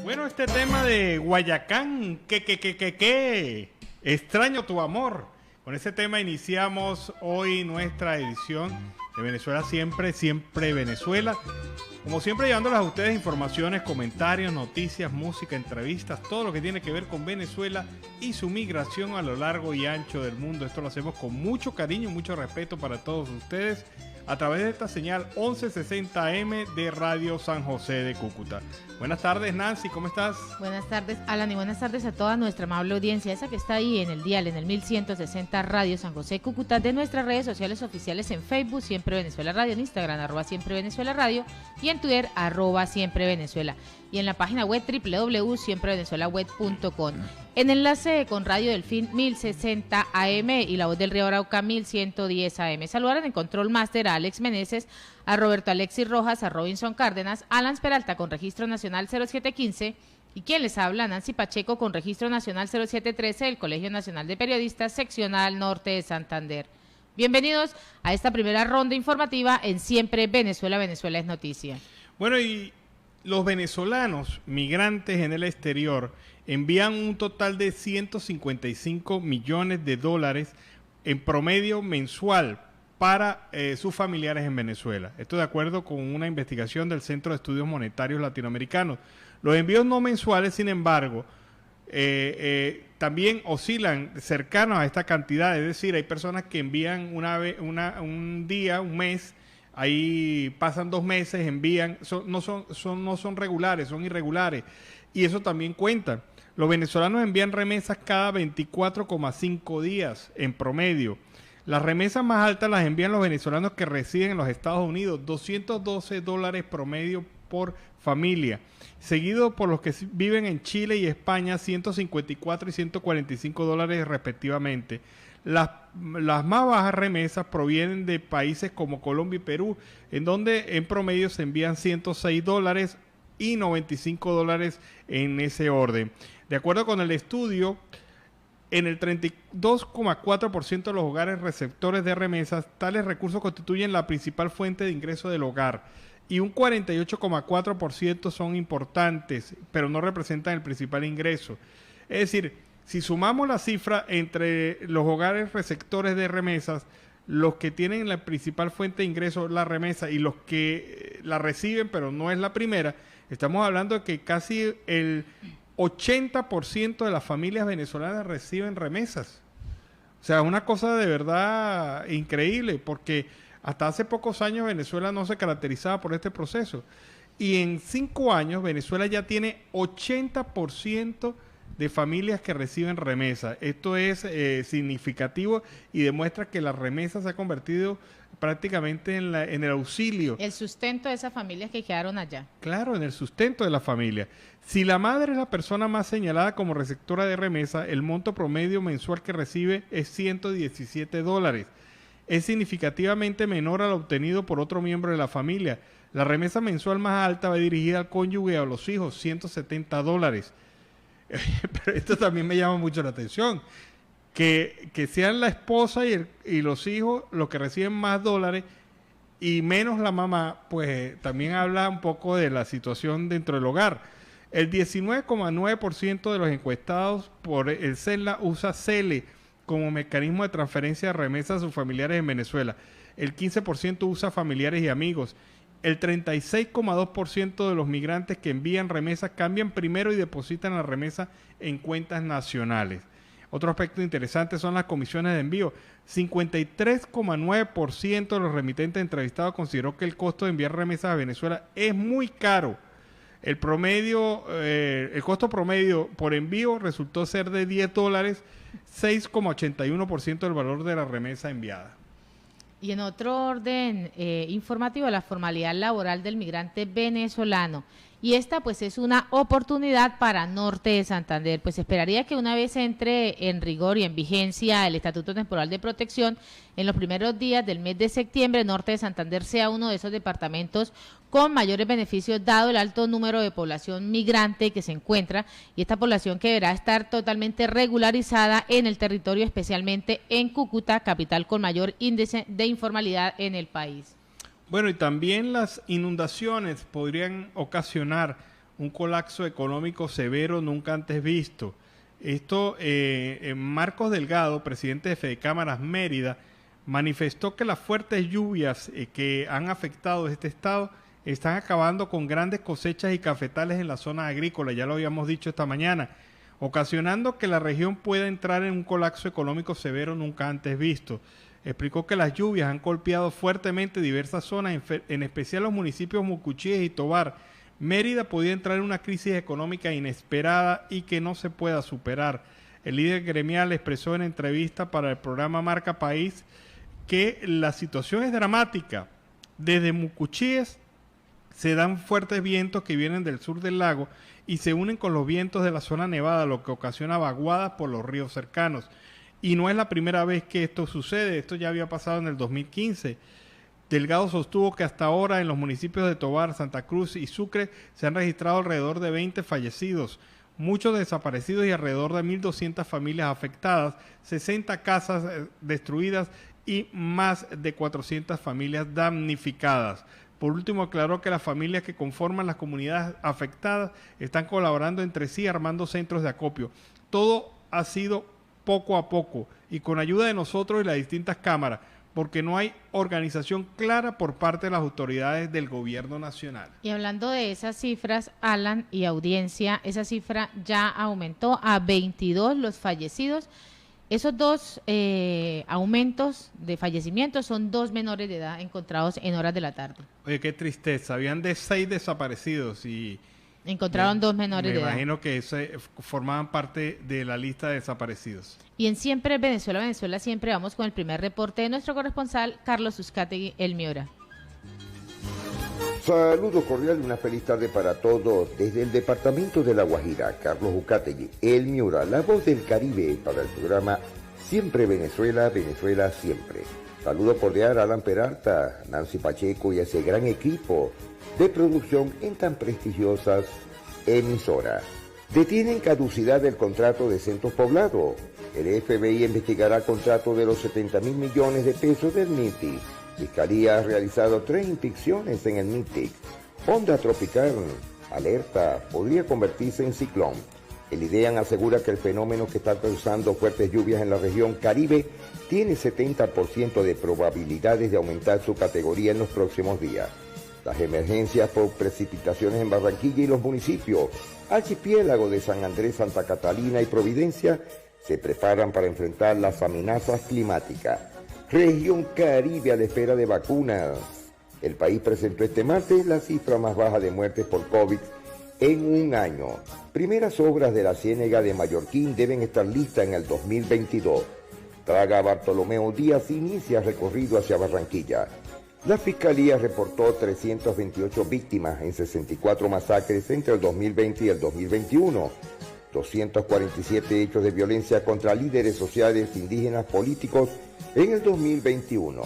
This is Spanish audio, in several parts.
Bueno, este tema de Guayacán, extraño tu amor. Con ese tema iniciamos hoy nuestra edición de Venezuela Siempre, Siempre Venezuela. Como siempre, llevándoles a ustedes informaciones, comentarios, noticias, música, entrevistas, todo lo que tiene que ver con Venezuela y su migración a lo largo y ancho del mundo. Esto lo hacemos con mucho cariño y mucho respeto para todos ustedes a través de esta señal 1160 AM de Radio San José de Cúcuta. Buenas tardes, Nancy, ¿cómo estás? Buenas tardes, Alan, y buenas tardes a toda nuestra amable audiencia, esa que está ahí en el dial, en el 1160 Radio San José de Cúcuta, de nuestras redes sociales oficiales en Facebook, Siempre Venezuela Radio, en Instagram, @Siempre Venezuela Radio, y en Twitter, @Siempre Venezuela, y en la página web www.siemprevenezuelaweb.com. En enlace con Radio Delfín 1060 AM y La Voz del Río Arauca 1110 AM. Saludar en el control máster a Alex Meneses, a Roberto Alexis Rojas, a Robinson Cárdenas, a Lance Peralta con registro nacional 0715 y quien les habla, Nancy Pacheco, con registro nacional 0713 del Colegio Nacional de Periodistas, seccional norte de Santander. Bienvenidos a esta primera ronda informativa en Siempre Venezuela, Venezuela es noticia. Bueno, y los venezolanos migrantes en el exterior envían un total de 155 millones de dólares en promedio mensual para sus familiares en Venezuela. Esto de acuerdo con una investigación del Centro de Estudios Monetarios Latinoamericanos. Los envíos no mensuales, sin embargo, también oscilan cercanos a esta cantidad. Es decir, hay personas que envían un día, un mes, ahí pasan 2 meses, envían, no son regulares, son irregulares, y eso también cuenta. Los venezolanos envían remesas cada 24,5 días en promedio. Las remesas más altas las envían los venezolanos que residen en los Estados Unidos, $212 promedio por familia, seguido por los que viven en Chile y España, 154 y $145 respectivamente. Las más bajas remesas provienen de países como Colombia y Perú, en donde en promedio se envían $106 y $95 en ese orden. De acuerdo con el estudio, en el 32,4% de los hogares receptores de remesas, tales recursos constituyen la principal fuente de ingreso del hogar, y un 48,4% son importantes, pero no representan el principal ingreso. Es decir, si sumamos la cifra entre los hogares receptores de remesas, los que tienen la principal fuente de ingreso, la remesa, y los que la reciben, pero no es la primera, estamos hablando de que casi el 80% de las familias venezolanas reciben remesas. O sea, es una cosa de verdad increíble, porque hasta hace pocos años Venezuela no se caracterizaba por este proceso. Y en 5 años Venezuela ya tiene 80% de familias que reciben remesas. Esto es significativo y demuestra que la remesa se ha convertido prácticamente en el auxilio. El sustento de esas familias que quedaron allá. Claro, en el sustento de la familia. Si la madre es la persona más señalada como receptora de remesa, el monto promedio mensual que recibe es $117. Es significativamente menor al obtenido por otro miembro de la familia. La remesa mensual más alta va dirigida al cónyuge o a los hijos, $170. Pero esto también me llama mucho la atención, que sean la esposa y los hijos los que reciben más dólares y menos la mamá, pues también habla un poco de la situación dentro del hogar. El 19,9% de los encuestados por el CELA usa CELE como mecanismo de transferencia de remesas a sus familiares en Venezuela. El 15% usa familiares y amigos. El 36,2% de los migrantes que envían remesas cambian primero y depositan la remesa en cuentas nacionales. Otro aspecto interesante son las comisiones de envío. 53,9% de los remitentes entrevistados consideró que el costo de enviar remesas a Venezuela es muy caro. El costo promedio por envío resultó ser de $10, 6,81% del valor de la remesa enviada. Y en otro orden informativo, la formalidad laboral del migrante venezolano. Y esta pues es una oportunidad para Norte de Santander. Pues esperaría que una vez entre en rigor y en vigencia el Estatuto Temporal de Protección, en los primeros días del mes de septiembre, Norte de Santander sea uno de esos departamentos con mayores beneficios dado el alto número de población migrante que se encuentra, y esta población que deberá estar totalmente regularizada en el territorio, especialmente en Cúcuta, capital con mayor índice de informalidad en el país. Bueno, y también las inundaciones podrían ocasionar un colapso económico severo nunca antes visto. Esto, Marcos Delgado, presidente de Fedecámaras Mérida, manifestó que las fuertes lluvias que han afectado este estado están acabando con grandes cosechas y cafetales en la zona agrícola, ya lo habíamos dicho esta mañana, ocasionando que la región pueda entrar en un colapso económico severo nunca antes visto. Explicó que las lluvias han golpeado fuertemente diversas zonas, en especial los municipios Mucuchíes y Tovar. Mérida podía entrar en una crisis económica inesperada y que no se pueda superar. El líder gremial expresó en entrevista para el programa Marca País que la situación es dramática. Desde Mucuchíes se dan fuertes vientos que vienen del sur del lago y se unen con los vientos de la zona nevada, lo que ocasiona vaguadas por los ríos cercanos. Y no es la primera vez que esto sucede, esto ya había pasado en el 2015. Delgado sostuvo que hasta ahora en los municipios de Tovar, Santa Cruz y Sucre se han registrado alrededor de 20 fallecidos, muchos desaparecidos y alrededor de 1.200 familias afectadas, 60 casas destruidas y más de 400 familias damnificadas. Por último, aclaró que las familias que conforman las comunidades afectadas están colaborando entre sí armando centros de acopio. Todo ha sido poco a poco y con ayuda de nosotros y las distintas cámaras, porque no hay organización clara por parte de las autoridades del gobierno nacional. Y hablando de esas cifras, Alan y audiencia, esa cifra ya aumentó a 22 los fallecidos. Esos dos aumentos de fallecimientos son 2 menores de edad encontrados en horas de la tarde. Oye, qué tristeza, habían de 6 desaparecidos y encontraron 2 menores de edad. Me imagino que formaban parte de la lista de desaparecidos. Y en Siempre Venezuela, siempre vamos con el primer reporte de nuestro corresponsal, Carlos Uzcategui, El Miura. Saludos cordiales, una feliz tarde para todos. Desde el departamento de La Guajira, Carlos Uzcategui, El Miura, la voz del Caribe para el programa Siempre Venezuela, Venezuela Siempre. Saludo cordial a Alan Peralta, Nancy Pacheco y a ese gran equipo de producción en tan prestigiosas emisoras. Detienen caducidad del contrato de Centros Poblados. El FBI investigará contrato de los 70.000 millones de pesos del MITIC. Fiscalía ha realizado 3 inspecciones en el MITIC. Onda tropical, alerta, podría convertirse en ciclón. El IDEAN asegura que el fenómeno que está causando fuertes lluvias en la región Caribe tiene 70% de probabilidades de aumentar su categoría en los próximos días. Las emergencias por precipitaciones en Barranquilla y los municipios archipiélago de San Andrés, Santa Catalina y Providencia se preparan para enfrentar las amenazas climáticas. Región Caribe a la espera de vacunas. El país presentó este martes la cifra más baja de muertes por COVID en un año. Primeras obras de la Ciénega de Mallorquín deben estar listas en el 2022. Traga Bartolomeo Díaz inicia recorrido hacia Barranquilla. La Fiscalía reportó 328 víctimas en 64 masacres entre el 2020 y el 2021. 247 hechos de violencia contra líderes sociales, indígenas, políticos en el 2021.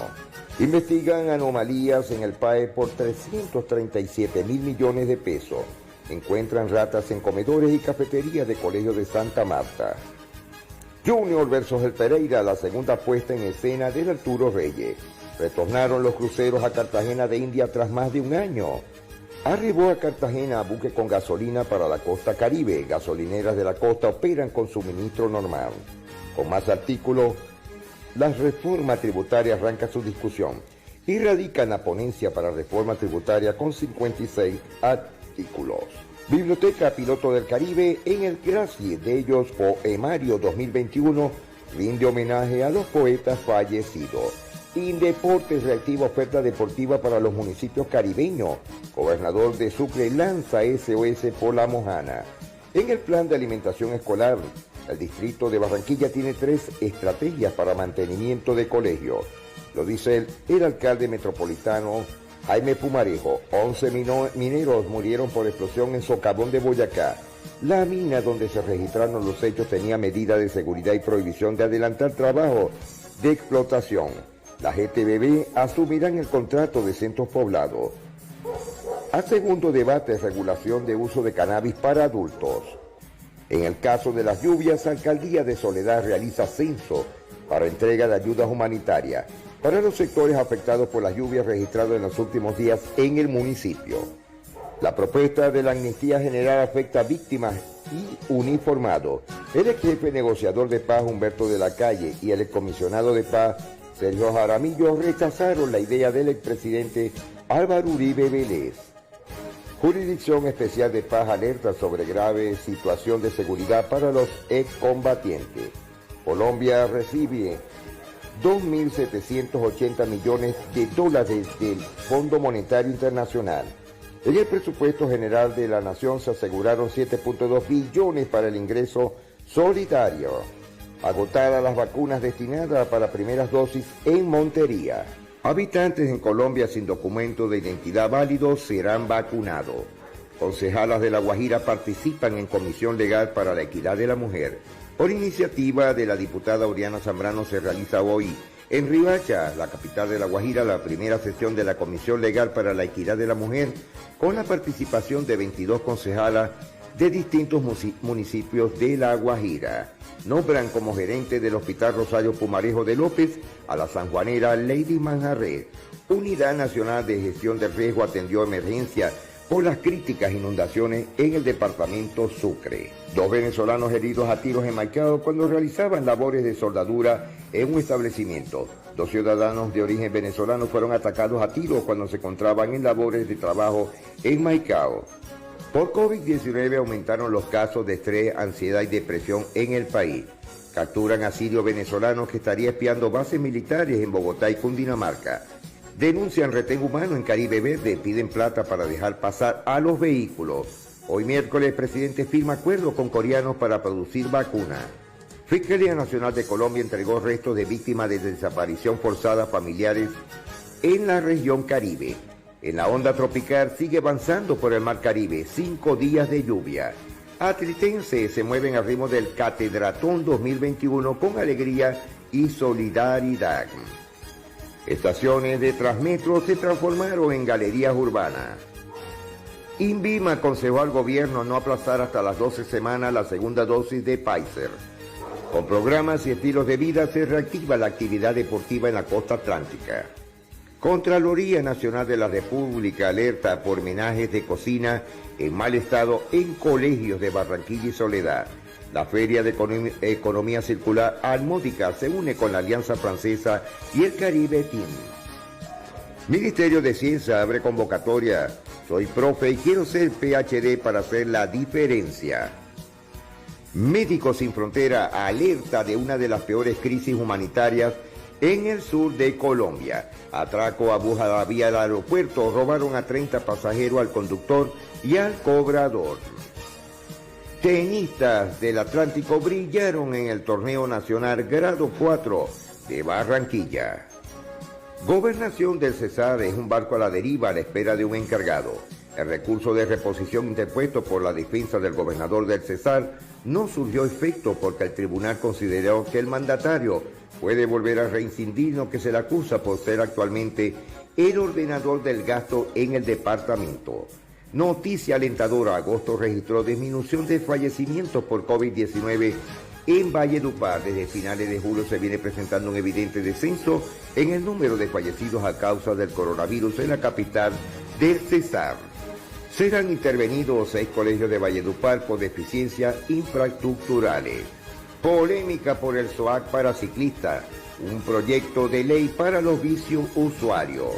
Investigan anomalías en el PAE por 337.000 millones de pesos. Encuentran ratas en comedores y cafeterías de Colegio de Santa Marta. Junior versus el Pereira, la segunda puesta en escena del Arturo Reyes. Retornaron los cruceros a Cartagena de India tras más de un año. Arribó a Cartagena buque con gasolina para la costa Caribe. Gasolineras de la costa operan con suministro normal. Con más artículos, la reforma tributaria arranca su discusión y radica en la ponencia para reforma tributaria con 56 artículos. Biblioteca Piloto del Caribe en el Gracie de ellos Poemario 2021 rinde homenaje a los poetas fallecidos. Indeportes reactiva oferta deportiva para los municipios caribeños. Gobernador de Sucre lanza SOS por La Mojana. En el plan de alimentación escolar, el distrito de Barranquilla tiene 3 estrategias para mantenimiento de colegios. Lo dice el alcalde metropolitano Jaime Pumarejo. 11 mineros murieron por explosión en Socavón de Boyacá. La mina donde se registraron los hechos tenía medidas de seguridad y prohibición de adelantar trabajo de explotación. La GTBB asumirán el contrato de Centros Poblados. A segundo debate, regulación de uso de cannabis para adultos. En el caso de las lluvias, Alcaldía de Soledad realiza censo para entrega de ayudas humanitarias para los sectores afectados por las lluvias registradas en los últimos días en el municipio. La propuesta de la amnistía general afecta a víctimas y uniformados. El ex jefe negociador de paz Humberto de la Calle y el excomisionado de paz Sergio Jaramillo rechazaron la idea del expresidente Álvaro Uribe Vélez. Jurisdicción Especial de Paz alerta sobre grave situación de seguridad para los excombatientes. Colombia recibe 2.780 millones de dólares del Fondo Monetario Internacional. En el presupuesto general de la Nación se aseguraron 7.2 billones para el ingreso solidario. Agotadas las vacunas destinadas para primeras dosis en Montería. Habitantes en Colombia sin documento de identidad válido serán vacunados. Concejalas de La Guajira participan en Comisión Legal para la Equidad de la Mujer. Por iniciativa de la diputada Oriana Zambrano se realiza hoy en Riohacha, la capital de La Guajira, la primera sesión de la Comisión Legal para la Equidad de la Mujer, con la participación de 22 concejalas de distintos municipios de La Guajira. Nombran como gerente del Hospital Rosario Pumarejo de López a la sanjuanera Lady Manjarret. Unidad Nacional de Gestión del Riesgo atendió emergencia por las críticas inundaciones en el departamento Sucre. 2 venezolanos heridos a tiros en Maicao cuando realizaban labores de soldadura en un establecimiento. 2 ciudadanos de origen venezolano fueron atacados a tiros cuando se encontraban en labores de trabajo en Maicao. Por COVID-19 aumentaron los casos de estrés, ansiedad y depresión en el país. Capturan a sirio venezolanos que estaría espiando bases militares en Bogotá y Cundinamarca. Denuncian retén humano en Caribe Verde, piden plata para dejar pasar a los vehículos. Hoy miércoles el presidente firma acuerdo con coreanos para producir vacunas. Fiscalía Nacional de Colombia entregó restos de víctimas de desaparición forzada familiares en la región Caribe. En la onda tropical sigue avanzando por el Mar Caribe, 5 días de lluvia. Atritenses se mueven al ritmo del Catedratón 2021 con alegría y solidaridad. Estaciones de Transmetro se transformaron en galerías urbanas. INVIMA aconsejó al gobierno no aplazar hasta las 12 semanas la segunda dosis de Pfizer. Con programas y estilos de vida se reactiva la actividad deportiva en la costa atlántica. Contraloría Nacional de la República alerta por homenajes de cocina en mal estado en colegios de Barranquilla y Soledad. La Feria de Economía Circular Almódica se une con la Alianza Francesa y el Caribe Team. Ministerio de Ciencia abre convocatoria. Soy profe y quiero ser PhD para hacer la diferencia. Médicos Sin Frontera alerta de una de las peores crisis humanitarias en el sur de Colombia. Atraco a Abu Dhabi al aeropuerto, robaron a 30 pasajeros, al conductor y al cobrador. Tenistas del Atlántico brillaron en el torneo nacional grado 4 de Barranquilla. Gobernación del Cesar es un barco a la deriva a la espera de un encargado. El recurso de reposición interpuesto por la defensa del gobernador del Cesar no surgió efecto porque el tribunal consideró que el mandatario puede volver a reincidir lo que se le acusa por ser actualmente el ordenador del gasto en el departamento. Noticia alentadora: agosto registró disminución de fallecimientos por COVID-19 en Valledupar. Desde finales de julio se viene presentando un evidente descenso en el número de fallecidos a causa del coronavirus en la capital del Cesar. Serán intervenidos 6 colegios de Valledupar por deficiencias infraestructurales. Polémica por el SOAC para ciclistas, un proyecto de ley para los vicios usuarios.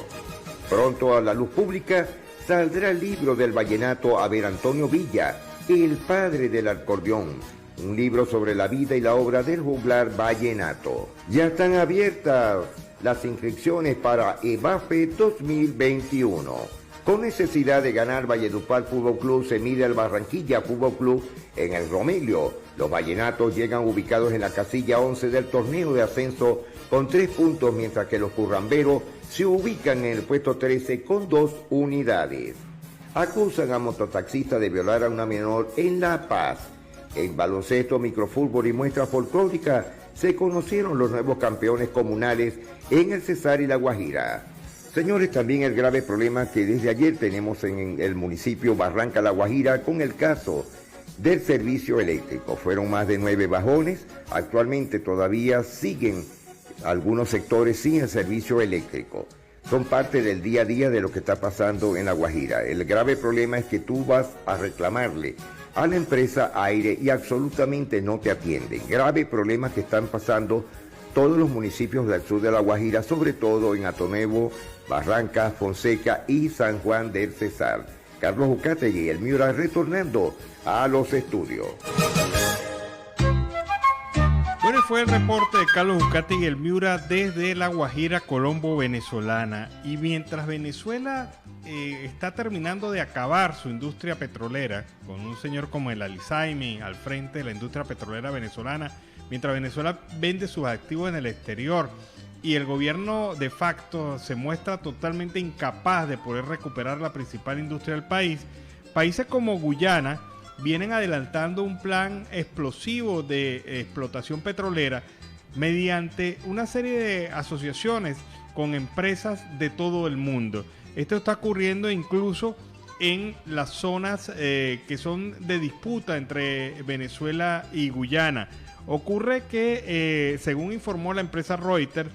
Pronto a la luz pública saldrá el libro del vallenato Aver Antonio Villa, el padre del acordeón, un libro sobre la vida y la obra del juglar vallenato. Ya están abiertas las inscripciones para EVAFE 2021. Con necesidad de ganar, Valledupar Fútbol Club se mide al Barranquilla Fútbol Club en el Romelio. Los vallenatos llegan ubicados en la casilla 11 del torneo de ascenso con 3 puntos, mientras que los curramberos se ubican en el puesto 13 con 2 unidades. Acusan a mototaxistas de violar a una menor en La Paz. En baloncesto, microfútbol y muestra folclórica se conocieron los nuevos campeones comunales en el Cesar y La Guajira. Señores, también el grave problema que desde ayer tenemos en el municipio Barranca La Guajira con el caso del servicio eléctrico. Fueron más de 9 bajones. Actualmente todavía siguen algunos sectores sin el servicio eléctrico. son parte del día a día de lo que está pasando en La Guajira. El grave problema es que tú vas a reclamarle a la empresa aire y absolutamente no te atienden. Grave problema que están pasando todos los municipios del sur de La Guajira, sobre todo en Atonuevo, Barranca, Fonseca y San Juan del Cesar. Carlos Ucategui, el Miura, retornando a los estudios. Bueno, fue el reporte de Carlos Ucategui, el Miura, desde La Guajira, Colombo, venezolana. Y mientras Venezuela está terminando de acabar su industria petrolera, con un señor como el Alizaimi al frente de la industria petrolera venezolana, mientras Venezuela vende sus activos en el exterior y el gobierno de facto se muestra totalmente incapaz de poder recuperar la principal industria del país, países como Guyana vienen adelantando un plan explosivo de explotación petrolera mediante una serie de asociaciones con empresas de todo el mundo. Esto está ocurriendo incluso en las zonas que son de disputa entre Venezuela y Guyana. Ocurre que, según informó la empresa Reuters,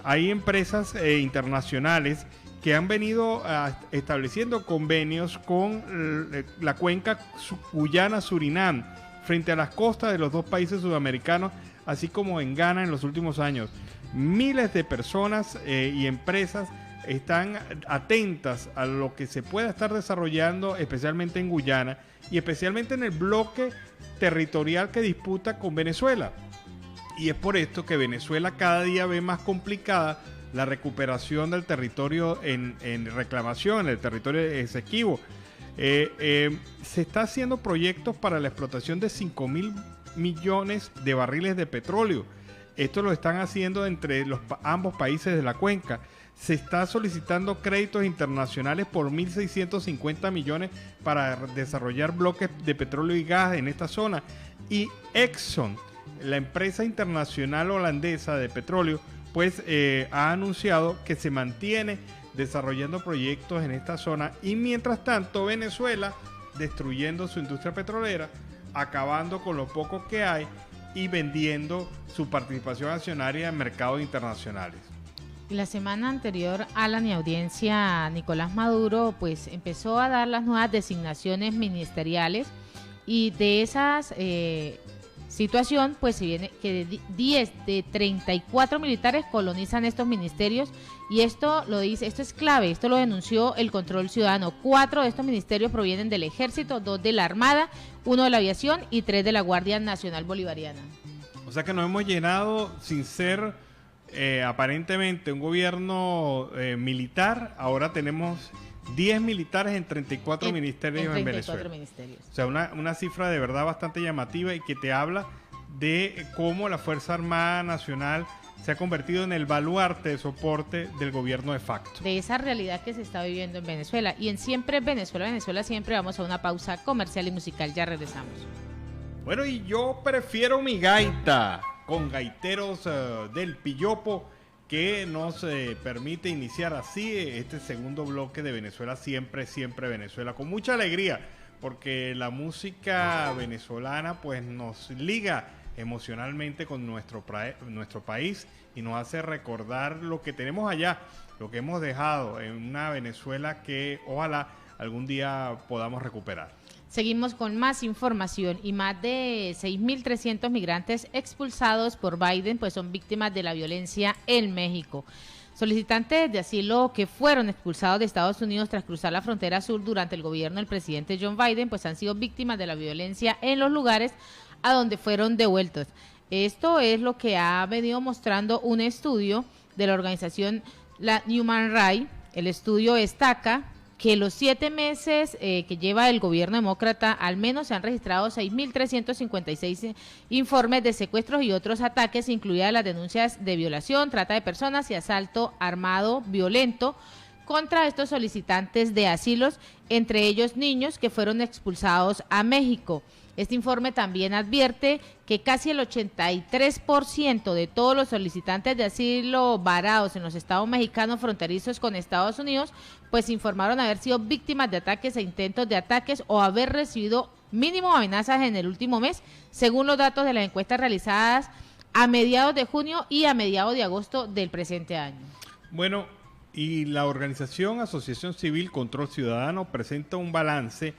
hay empresas internacionales que han venido estableciendo convenios con la cuenca Guyana-Surinam frente a las costas de los dos países sudamericanos, así como en Ghana en los últimos años. Miles de personas y empresas están atentas a lo que se pueda estar desarrollando, especialmente en Guyana y especialmente en el bloque territorial que disputa con Venezuela. Y es por esto que Venezuela cada día ve más complicada la recuperación del territorio en reclamación, el territorio Esequibo. Se está haciendo proyectos para la explotación de 5.000 millones de barriles de petróleo. Esto lo están haciendo entre ambos países de la cuenca. Se está solicitando créditos internacionales por 1.650 millones para desarrollar bloques de petróleo y gas en esta zona. Y Exxon, la empresa internacional holandesa de petróleo, pues ha anunciado que se mantiene desarrollando proyectos en esta zona. Y mientras tanto, Venezuela destruyendo su industria petrolera, acabando con lo poco que hay y vendiendo su participación accionaria en mercados internacionales. La semana anterior a la audiencia, Nicolás Maduro pues empezó a dar las nuevas designaciones ministeriales y de esas situación pues se viene que 10 de 34 militares colonizan estos ministerios y esto es clave, esto lo denunció el Control Ciudadano. 4 de estos ministerios provienen del Ejército, 2 de la Armada, 1 de la Aviación y 3 de la Guardia Nacional Bolivariana. O sea que nos hemos llenado sin ser aparentemente un gobierno militar. Ahora tenemos 10 militares en 34 ministerios en Venezuela. O sea, una cifra de verdad bastante llamativa y que te habla de cómo la Fuerza Armada Nacional se ha convertido en el baluarte de soporte del gobierno de facto. De esa realidad que se está viviendo en Venezuela. Y en Siempre Venezuela siempre, vamos a una pausa comercial y musical. Ya regresamos. Bueno, y yo prefiero mi gaita con gaiteros del Pillopo, que nos permite iniciar así este segundo bloque de Venezuela Siempre Venezuela, con mucha alegría, porque la música venezolana pues nos liga emocionalmente con nuestro país y nos hace recordar lo que tenemos allá, lo que hemos dejado en una Venezuela que ojalá algún día podamos recuperar. Seguimos con más información y más de 6.300 migrantes expulsados por Biden pues son víctimas de la violencia en México. Solicitantes de asilo que fueron expulsados de Estados Unidos tras cruzar la frontera sur durante el gobierno del presidente John Biden pues han sido víctimas de la violencia en los lugares a donde fueron devueltos. Esto es lo que ha venido mostrando un estudio de la organización la Human Rights. El estudio destaca que los 7 meses que lleva el gobierno demócrata, al menos se han registrado 6.356 informes de secuestros y otros ataques, incluidas las denuncias de violación, trata de personas y asalto armado violento contra estos solicitantes de asilos, entre ellos niños que fueron expulsados a México. Este informe también advierte que casi el 83% de todos los solicitantes de asilo varados en los estados mexicanos fronterizos con Estados Unidos, pues informaron haber sido víctimas de ataques e intentos de ataques o haber recibido mínimo amenazas en el último mes, según los datos de las encuestas realizadas a mediados de junio y a mediados de agosto del presente año. Bueno, y la organización Asociación Civil Control Ciudadano presenta un balance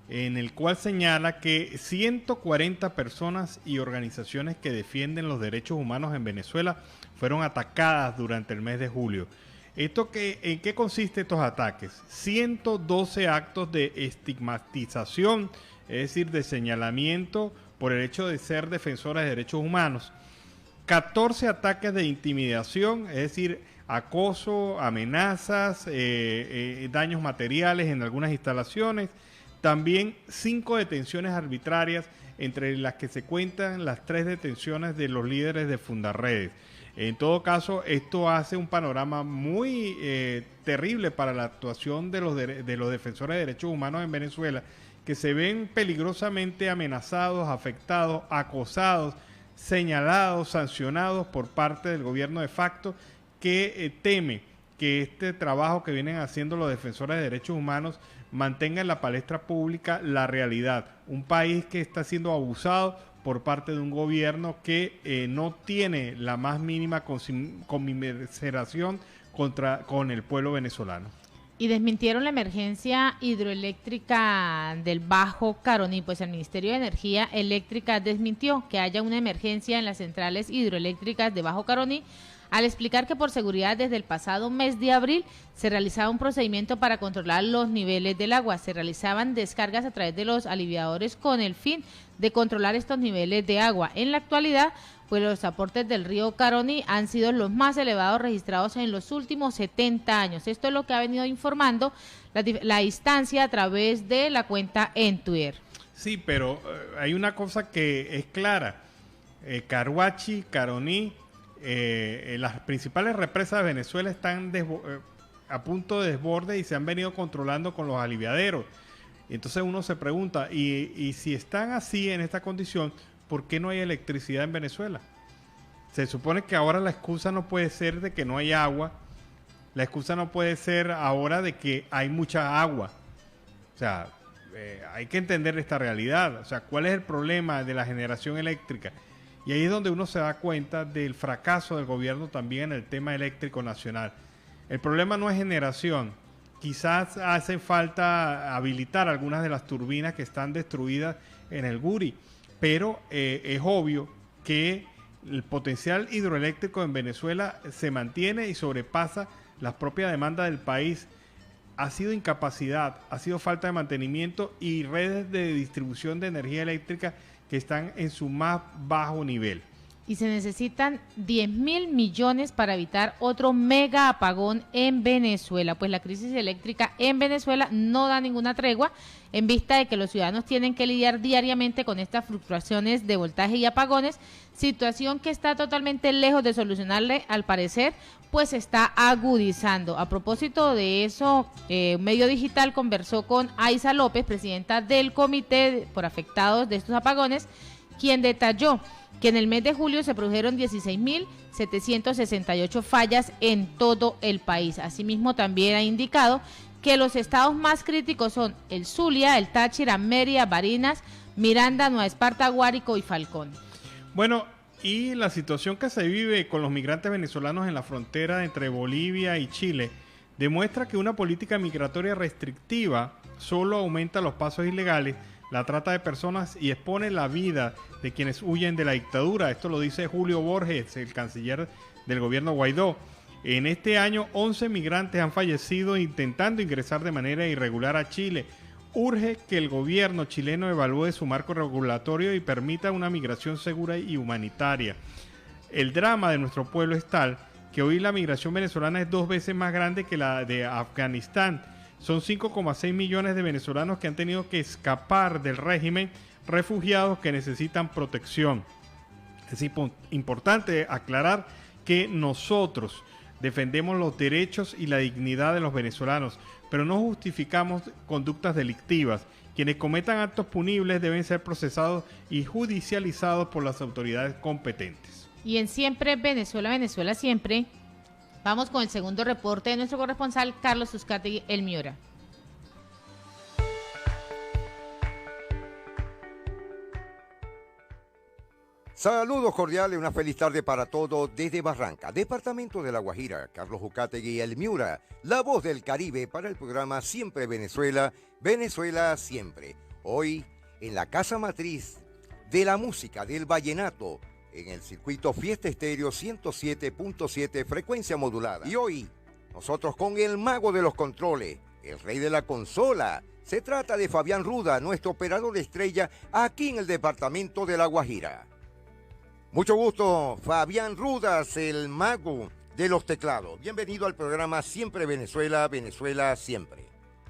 en el cual señala que 140 personas y organizaciones que defienden los derechos humanos en Venezuela fueron atacadas durante el mes de julio. ¿En qué consiste estos ataques? 112 actos de estigmatización, es decir, de señalamiento por el hecho de ser defensoras de derechos humanos. 14 ataques de intimidación, es decir, acoso, amenazas, daños materiales en algunas instalaciones. También 5 detenciones arbitrarias, entre las que se cuentan las 3 detenciones de los líderes de Fundarredes. En todo caso, esto hace un panorama muy terrible para la actuación de los defensores de derechos humanos en Venezuela, que se ven peligrosamente amenazados, afectados, acosados, señalados, sancionados por parte del gobierno de facto, que teme que este trabajo que vienen haciendo los defensores de derechos humanos mantenga en la palestra pública la realidad. Un país que está siendo abusado por parte de un gobierno que no tiene la más mínima conmiseración con el pueblo venezolano. Y desmintieron la emergencia hidroeléctrica del Bajo Caroní, pues el Ministerio de Energía Eléctrica desmintió que haya una emergencia en las centrales hidroeléctricas de Bajo Caroní, al explicar que por seguridad desde el pasado mes de abril se realizaba un procedimiento para controlar los niveles del agua. Se realizaban descargas a través de los aliviadores con el fin de controlar estos niveles de agua. En la actualidad, pues los aportes del río Caroní han sido los más elevados registrados en los últimos 70 años. Esto es lo que ha venido informando la instancia a través de la cuenta en Twitter. Sí, pero hay una cosa que es clara. Carhuachi, Caroní, las principales represas de Venezuela están a punto de desborde y se han venido controlando con los aliviaderos. Entonces uno se pregunta, y si están así en esta condición, ¿por qué no hay electricidad en Venezuela? Se supone que ahora la excusa no puede ser de que no hay agua, la excusa no puede ser ahora de que hay mucha agua. O sea, hay que entender esta realidad. O sea, ¿cuál es el problema de la generación eléctrica? Y ahí es donde uno se da cuenta del fracaso del gobierno también en el tema eléctrico nacional. El problema no es generación. Quizás hace falta habilitar algunas de las turbinas que están destruidas en el Guri, pero es obvio que el potencial hidroeléctrico en Venezuela se mantiene y sobrepasa las propias demandas del país. Ha sido incapacidad, ha sido falta de mantenimiento y redes de distribución de energía eléctrica que están en su más bajo nivel. Y se necesitan 10.000 millones para evitar otro mega apagón en Venezuela, pues la crisis eléctrica en Venezuela no da ninguna tregua en vista de que los ciudadanos tienen que lidiar diariamente con estas fluctuaciones de voltaje y apagones, situación que está totalmente lejos de solucionarle, al parecer, pues se está agudizando. A propósito de eso, un medio digital conversó con Aiza López, presidenta del Comité por Afectados de estos apagones, quien detalló que en el mes de julio se produjeron 16.768 fallas en todo el país. Asimismo, también ha indicado que los estados más críticos son el Zulia, el Táchira, Mérida, Barinas, Miranda, Nueva Esparta, Guárico y Falcón. Bueno, y la situación que se vive con los migrantes venezolanos en la frontera entre Bolivia y Chile demuestra que una política migratoria restrictiva solo aumenta los pasos ilegales, la trata de personas y expone la vida de quienes huyen de la dictadura. Esto lo dice Julio Borges, el canciller del gobierno Guaidó. En este año, 11 migrantes han fallecido intentando ingresar de manera irregular a Chile. Urge que el gobierno chileno evalúe su marco regulatorio y permita una migración segura y humanitaria. El drama de nuestro pueblo es tal que hoy la migración venezolana es 2 veces más grande que la de Afganistán. Son 5,6 millones de venezolanos que han tenido que escapar del régimen, refugiados que necesitan protección. Es importante aclarar que nosotros defendemos los derechos y la dignidad de los venezolanos, pero no justificamos conductas delictivas. Quienes cometan actos punibles deben ser procesados y judicializados por las autoridades competentes. Y en Siempre Venezuela, Venezuela Siempre, vamos con el segundo reporte de nuestro corresponsal Carlos Uzcategui, El Miura. Saludos cordiales, una feliz tarde para todos desde Barranca, departamento de La Guajira. Carlos Ucategui, el Miura, la voz del Caribe para el programa Siempre Venezuela, Venezuela Siempre. Hoy en la casa matriz de la música del vallenato, en el circuito Fiesta Estéreo 107.7 frecuencia modulada. Y hoy nosotros con el mago de los controles, el rey de la consola. Se trata de Fabián Ruda, nuestro operador estrella aquí en el departamento de La Guajira. Mucho gusto, Fabián Rudas, el mago de los teclados. Bienvenido al programa Siempre Venezuela, Venezuela Siempre.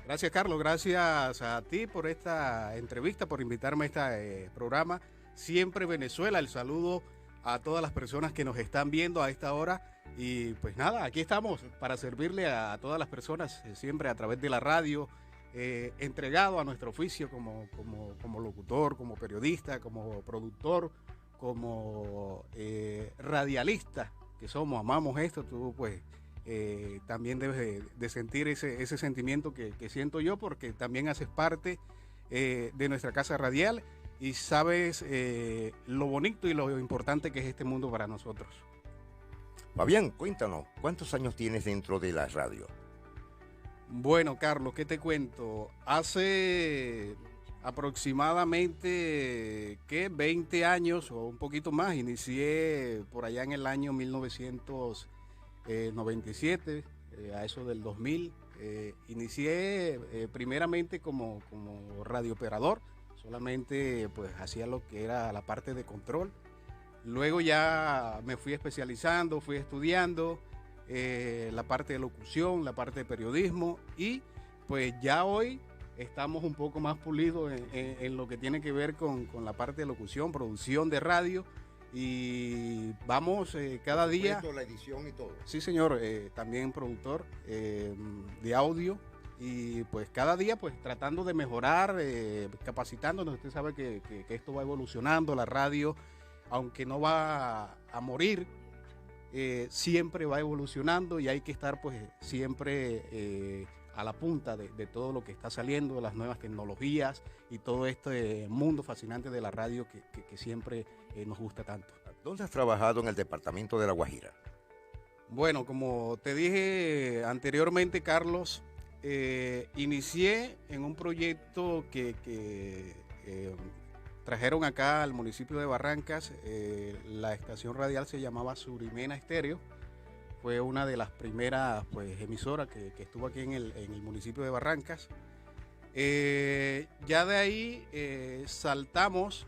Gracias, Carlos. Gracias a ti por esta entrevista, por invitarme a este programa Siempre Venezuela. El saludo a todas las personas que nos están viendo a esta hora. Y pues nada, aquí estamos para servirle a todas las personas, siempre a través de la radio, entregado a nuestro oficio como locutor, como periodista, como productor, como radialista que somos, amamos esto. Tú pues también debes de sentir ese sentimiento que siento yo, porque también haces parte de nuestra casa radial y sabes lo bonito y lo importante que es este mundo para nosotros. Fabián, cuéntanos, ¿cuántos años tienes dentro de la radio? Bueno, Carlos, ¿qué te cuento? Hace aproximadamente 20 años o un poquito más. Inicié por allá en el año 1997, a eso del 2000. Inicié primeramente como radiooperador, solamente pues hacía lo que era la parte de control. Luego ya me fui especializando, fui estudiando la parte de locución, la parte de periodismo, y pues ya hoy estamos un poco más pulidos en lo que tiene que ver con la parte de locución, producción de radio, y vamos cada día... La edición y todo. Sí, señor, también productor de audio, y pues cada día pues tratando de mejorar, capacitándonos. Usted sabe que esto va evolucionando, la radio, aunque no va a morir, siempre va evolucionando, y hay que estar pues siempre a la punta de todo lo que está saliendo, de las nuevas tecnologías y todo este mundo fascinante de la radio que siempre nos gusta tanto. ¿Dónde has trabajado en el departamento de La Guajira? Bueno, como te dije anteriormente, Carlos, inicié en un proyecto que trajeron acá al municipio de Barrancas. La estación radial se llamaba Surimena Estéreo. Fue una de las primeras pues, emisoras que estuvo aquí en el municipio de Barrancas. Ya de ahí saltamos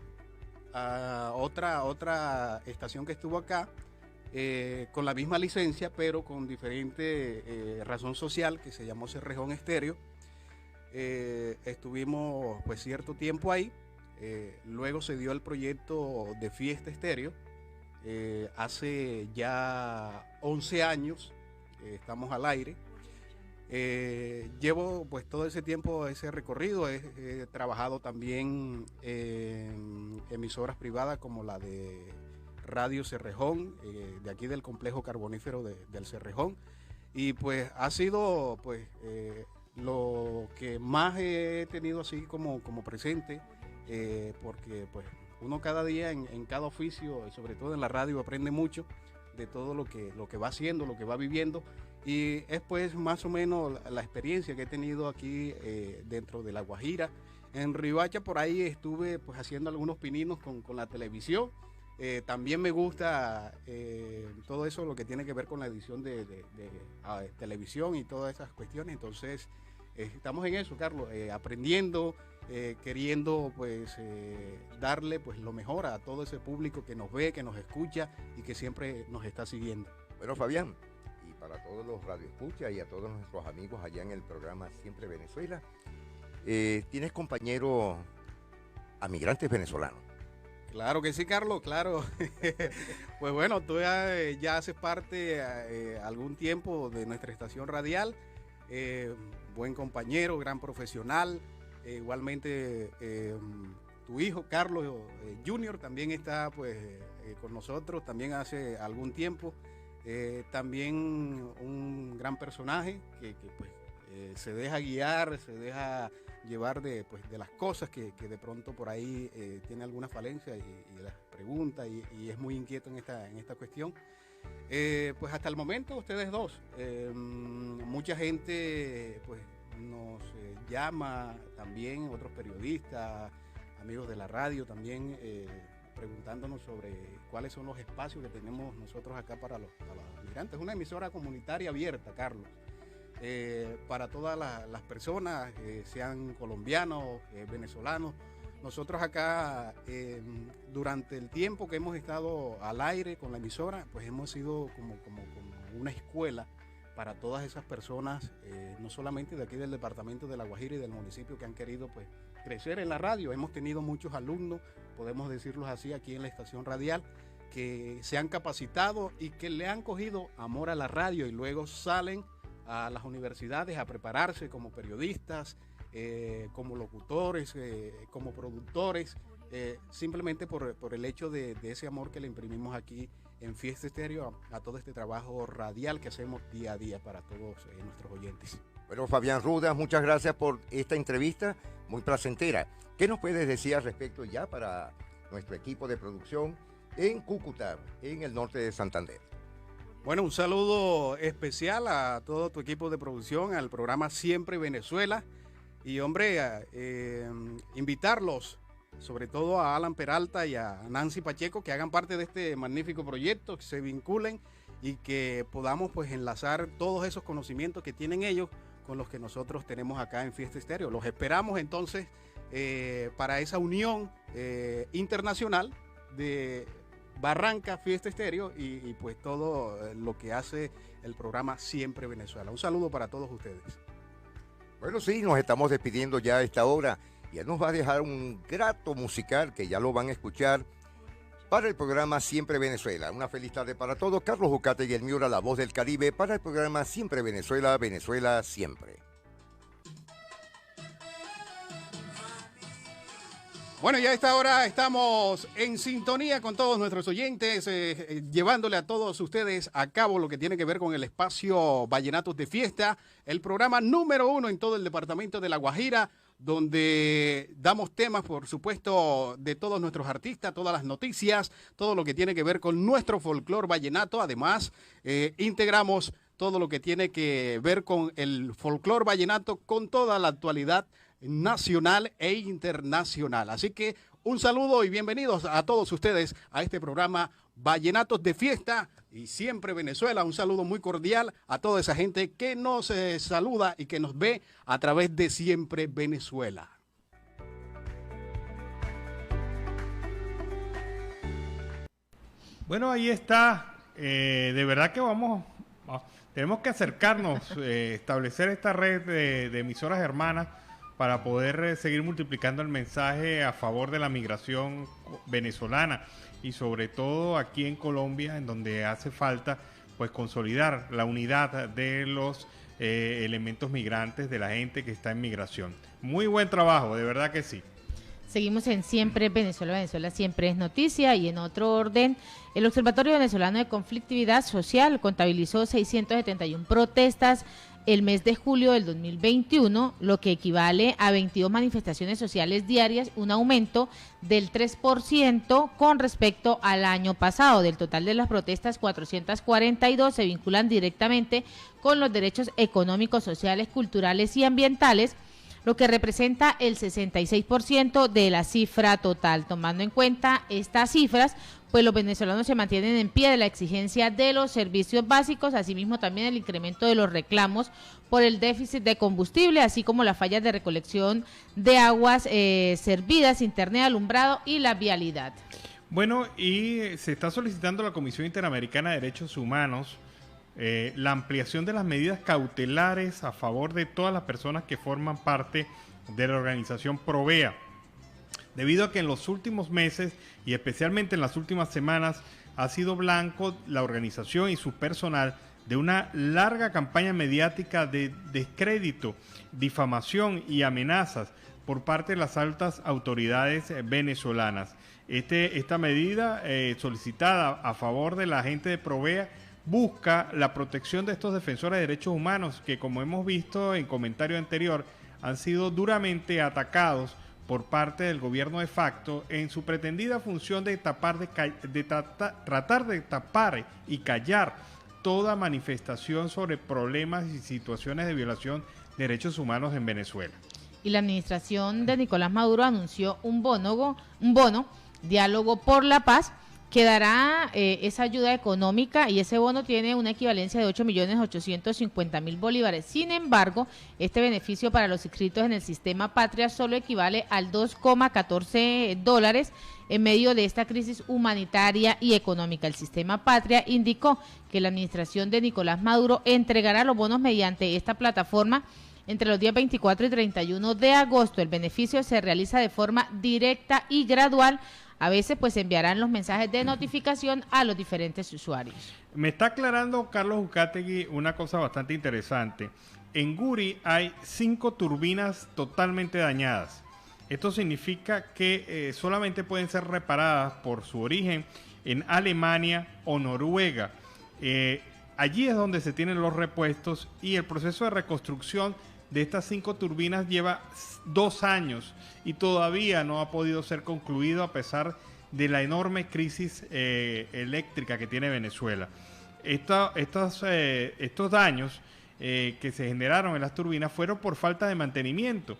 a otra estación que estuvo acá, con la misma licencia, pero con diferente razón social, que se llamó Cerrejón Estéreo. Estuvimos pues cierto tiempo ahí. Luego se dio el proyecto de Fiesta Estéreo. Hace ya 11 años estamos al aire. Llevo pues todo ese tiempo, ese recorrido. He trabajado también en emisoras privadas como la de Radio Cerrejón, de aquí del complejo carbonífero del Cerrejón, y pues ha sido pues lo que más he tenido así como presente, porque pues uno cada día en cada oficio, y sobre todo en la radio, aprende mucho de todo lo que va haciendo, lo que va viviendo. Y es pues más o menos la experiencia que he tenido aquí dentro de La Guajira. En Riohacha por ahí estuve pues haciendo algunos pininos con la televisión. También me gusta todo eso, lo que tiene que ver con la edición de televisión y todas esas cuestiones. Entonces estamos en eso, Carlos, aprendiendo, queriendo pues darle pues lo mejor a todo ese público que nos ve, que nos escucha y que siempre nos está siguiendo. Bueno, Fabián, y para todos los radioescuchas y a todos nuestros amigos allá en el programa Siempre Venezuela, ¿tienes compañeros a migrantes venezolanos? Claro que sí, Carlos, claro. Pues bueno, tú ya haces parte algún tiempo de nuestra estación radial. Buen compañero, gran profesional. Igualmente tu hijo Carlos Junior también está pues con nosotros también hace algún tiempo. También un gran personaje que pues se deja guiar, se deja llevar de las cosas que de pronto por ahí tiene alguna falencia y las pregunta y es muy inquieto en esta cuestión. Pues hasta el momento ustedes dos, mucha gente pues nos llama también, otros periodistas, amigos de la radio también, preguntándonos sobre cuáles son los espacios que tenemos nosotros acá para los migrantes. Es una emisora comunitaria abierta, Carlos, para todas las personas, sean colombianos, venezolanos. Nosotros acá, durante el tiempo que hemos estado al aire con la emisora, pues hemos sido como una escuela para todas esas personas, no solamente de aquí del departamento de La Guajira y del municipio, que han querido pues crecer en la radio. Hemos tenido muchos alumnos, podemos decirlos así, aquí en la estación radial, que se han capacitado y que le han cogido amor a la radio y luego salen a las universidades a prepararse como periodistas, como locutores, como productores, simplemente por el hecho de ese amor que le imprimimos aquí en Fiesta Estéreo a todo este trabajo radial que hacemos día a día para todos nuestros oyentes. Bueno, Fabián Rudas, muchas gracias por esta entrevista muy placentera. ¿Qué nos puedes decir al respecto ya para nuestro equipo de producción en Cúcuta, en el norte de Santander? Bueno, un saludo especial a todo tu equipo de producción, al programa Siempre Venezuela. Y hombre, invitarlos, sobre todo a Alan Peralta y a Nancy Pacheco, que hagan parte de este magnífico proyecto, que se vinculen y que podamos pues enlazar todos esos conocimientos que tienen ellos con los que nosotros tenemos acá en Fiesta Estéreo. Los esperamos entonces para esa unión internacional de Barranca, Fiesta Estéreo y pues todo lo que hace el programa Siempre Venezuela. Un saludo para todos ustedes. Bueno, sí, nos estamos despidiendo ya a esta hora y él nos va a dejar un grato musical que ya lo van a escuchar para el programa Siempre Venezuela. Una feliz tarde para todos. Carlos Ucategui y el Miura, la voz del Caribe, para el programa Siempre Venezuela, Venezuela siempre. Bueno, ya a esta hora estamos en sintonía con todos nuestros oyentes, llevándole a todos ustedes a cabo lo que tiene que ver con el espacio Vallenatos de Fiesta, el programa número 1 en todo el departamento de La Guajira, donde damos temas, por supuesto, de todos nuestros artistas, todas las noticias, todo lo que tiene que ver con nuestro folclor vallenato. Además, integramos todo lo que tiene que ver con el folclor vallenato, con toda la actualidad nacional e internacional. Así que un saludo y bienvenidos a todos ustedes a este programa Vallenatos de Fiesta y Siempre Venezuela. Un saludo muy cordial a toda esa gente que nos saluda y que nos ve a través de Siempre Venezuela. Bueno, ahí está. De verdad que tenemos que acercarnos, establecer esta red de emisoras hermanas para poder seguir multiplicando el mensaje a favor de la migración venezolana y sobre todo aquí en Colombia, en donde hace falta pues consolidar la unidad de los elementos migrantes, de la gente que está en migración. Muy buen trabajo, de verdad que sí. Seguimos en Siempre Venezuela, Venezuela siempre es noticia. Y en otro orden, el Observatorio Venezolano de Conflictividad Social contabilizó 671 protestas el mes de julio del 2021, lo que equivale a 22 manifestaciones sociales diarias, un aumento del 3% con respecto al año pasado. Del total de las protestas, 442 se vinculan directamente con los derechos económicos, sociales, culturales y ambientales, lo que representa el 66% de la cifra total. Tomando en cuenta estas cifras, pues los venezolanos se mantienen en pie de la exigencia de los servicios básicos, asimismo también el incremento de los reclamos por el déficit de combustible, así como las fallas de recolección de aguas servidas, internet, alumbrado y la vialidad. Bueno, y se está solicitando a la Comisión Interamericana de Derechos Humanos la ampliación de las medidas cautelares a favor de todas las personas que forman parte de la organización Provea, debido a que en los últimos meses y especialmente en las últimas semanas ha sido blanco la organización y su personal de una larga campaña mediática de descrédito, difamación y amenazas por parte de las altas autoridades venezolanas. Esta medida solicitada a favor de la gente de Provea busca la protección de estos defensores de derechos humanos que, como hemos visto en comentario anterior, han sido duramente atacados por parte del gobierno de facto en su pretendida función de tratar de tapar y callar toda manifestación sobre problemas y situaciones de violación de derechos humanos en Venezuela. Y la administración de Nicolás Maduro anunció un bono, Diálogo por la Paz, que dará esa ayuda económica, y ese bono tiene una equivalencia de 8.850.000 bolívares. Sin embargo, este beneficio para los inscritos en el sistema Patria solo equivale al $2,14 en medio de esta crisis humanitaria y económica. El sistema Patria indicó que la administración de Nicolás Maduro entregará los bonos mediante esta plataforma entre los días 24 y 31 de agosto. El beneficio se realiza de forma directa y gradual. A veces pues enviarán los mensajes de notificación a los diferentes usuarios. Me está aclarando Carlos Uzcategui una cosa bastante interesante. En Guri hay 5 turbinas totalmente dañadas. Esto significa que solamente pueden ser reparadas por su origen en Alemania o Noruega. Allí es donde se tienen los repuestos, y el proceso de reconstrucción de estas 5 turbinas lleva 2 años y todavía no ha podido ser concluido a pesar de la enorme crisis eléctrica que tiene Venezuela. Estos daños que se generaron en las turbinas fueron por falta de mantenimiento,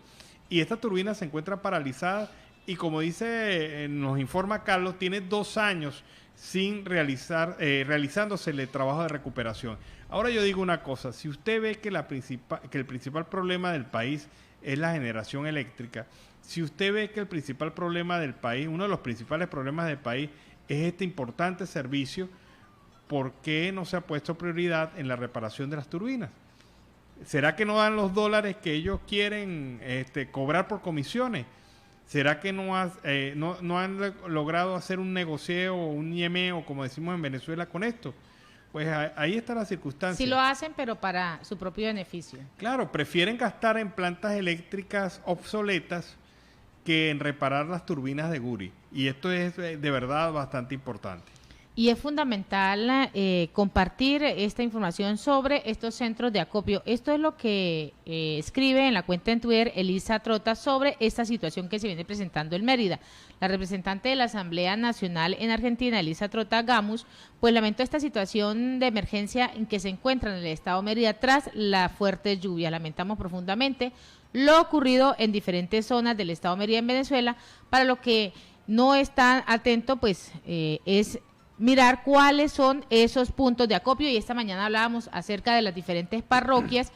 y esta turbina se encuentra paralizada y, como nos informa Carlos, tiene 2 años sin realizándose el trabajo de recuperación. Ahora yo digo una cosa: si usted ve que el principal problema del país es la generación eléctrica, si usted ve que el principal problema del país, uno de los principales problemas del país es este importante servicio, ¿por qué no se ha puesto prioridad en la reparación de las turbinas? ¿Será que no dan los dólares que ellos quieren cobrar por comisiones? ¿Será que no han logrado hacer un negocio o un ñemeo, como decimos en Venezuela, con esto? Pues ahí está la circunstancia. Sí lo hacen, pero para su propio beneficio. Claro, prefieren gastar en plantas eléctricas obsoletas que en reparar las turbinas de Guri. Y esto es de verdad bastante importante. Y es fundamental compartir esta información sobre estos centros de acopio. Esto es lo que escribe en la cuenta en Twitter Elisa Trota sobre esta situación que se viene presentando en Mérida. La representante de la Asamblea Nacional en Argentina, Elisa Trota Gamus, pues lamentó esta situación de emergencia en que se encuentra en el estado de Mérida tras la fuerte lluvia. Lamentamos profundamente lo ocurrido en diferentes zonas del estado de Mérida en Venezuela. Para lo que no están atentos, pues es mirar cuáles son esos puntos de acopio, y esta mañana hablábamos acerca de las diferentes parroquias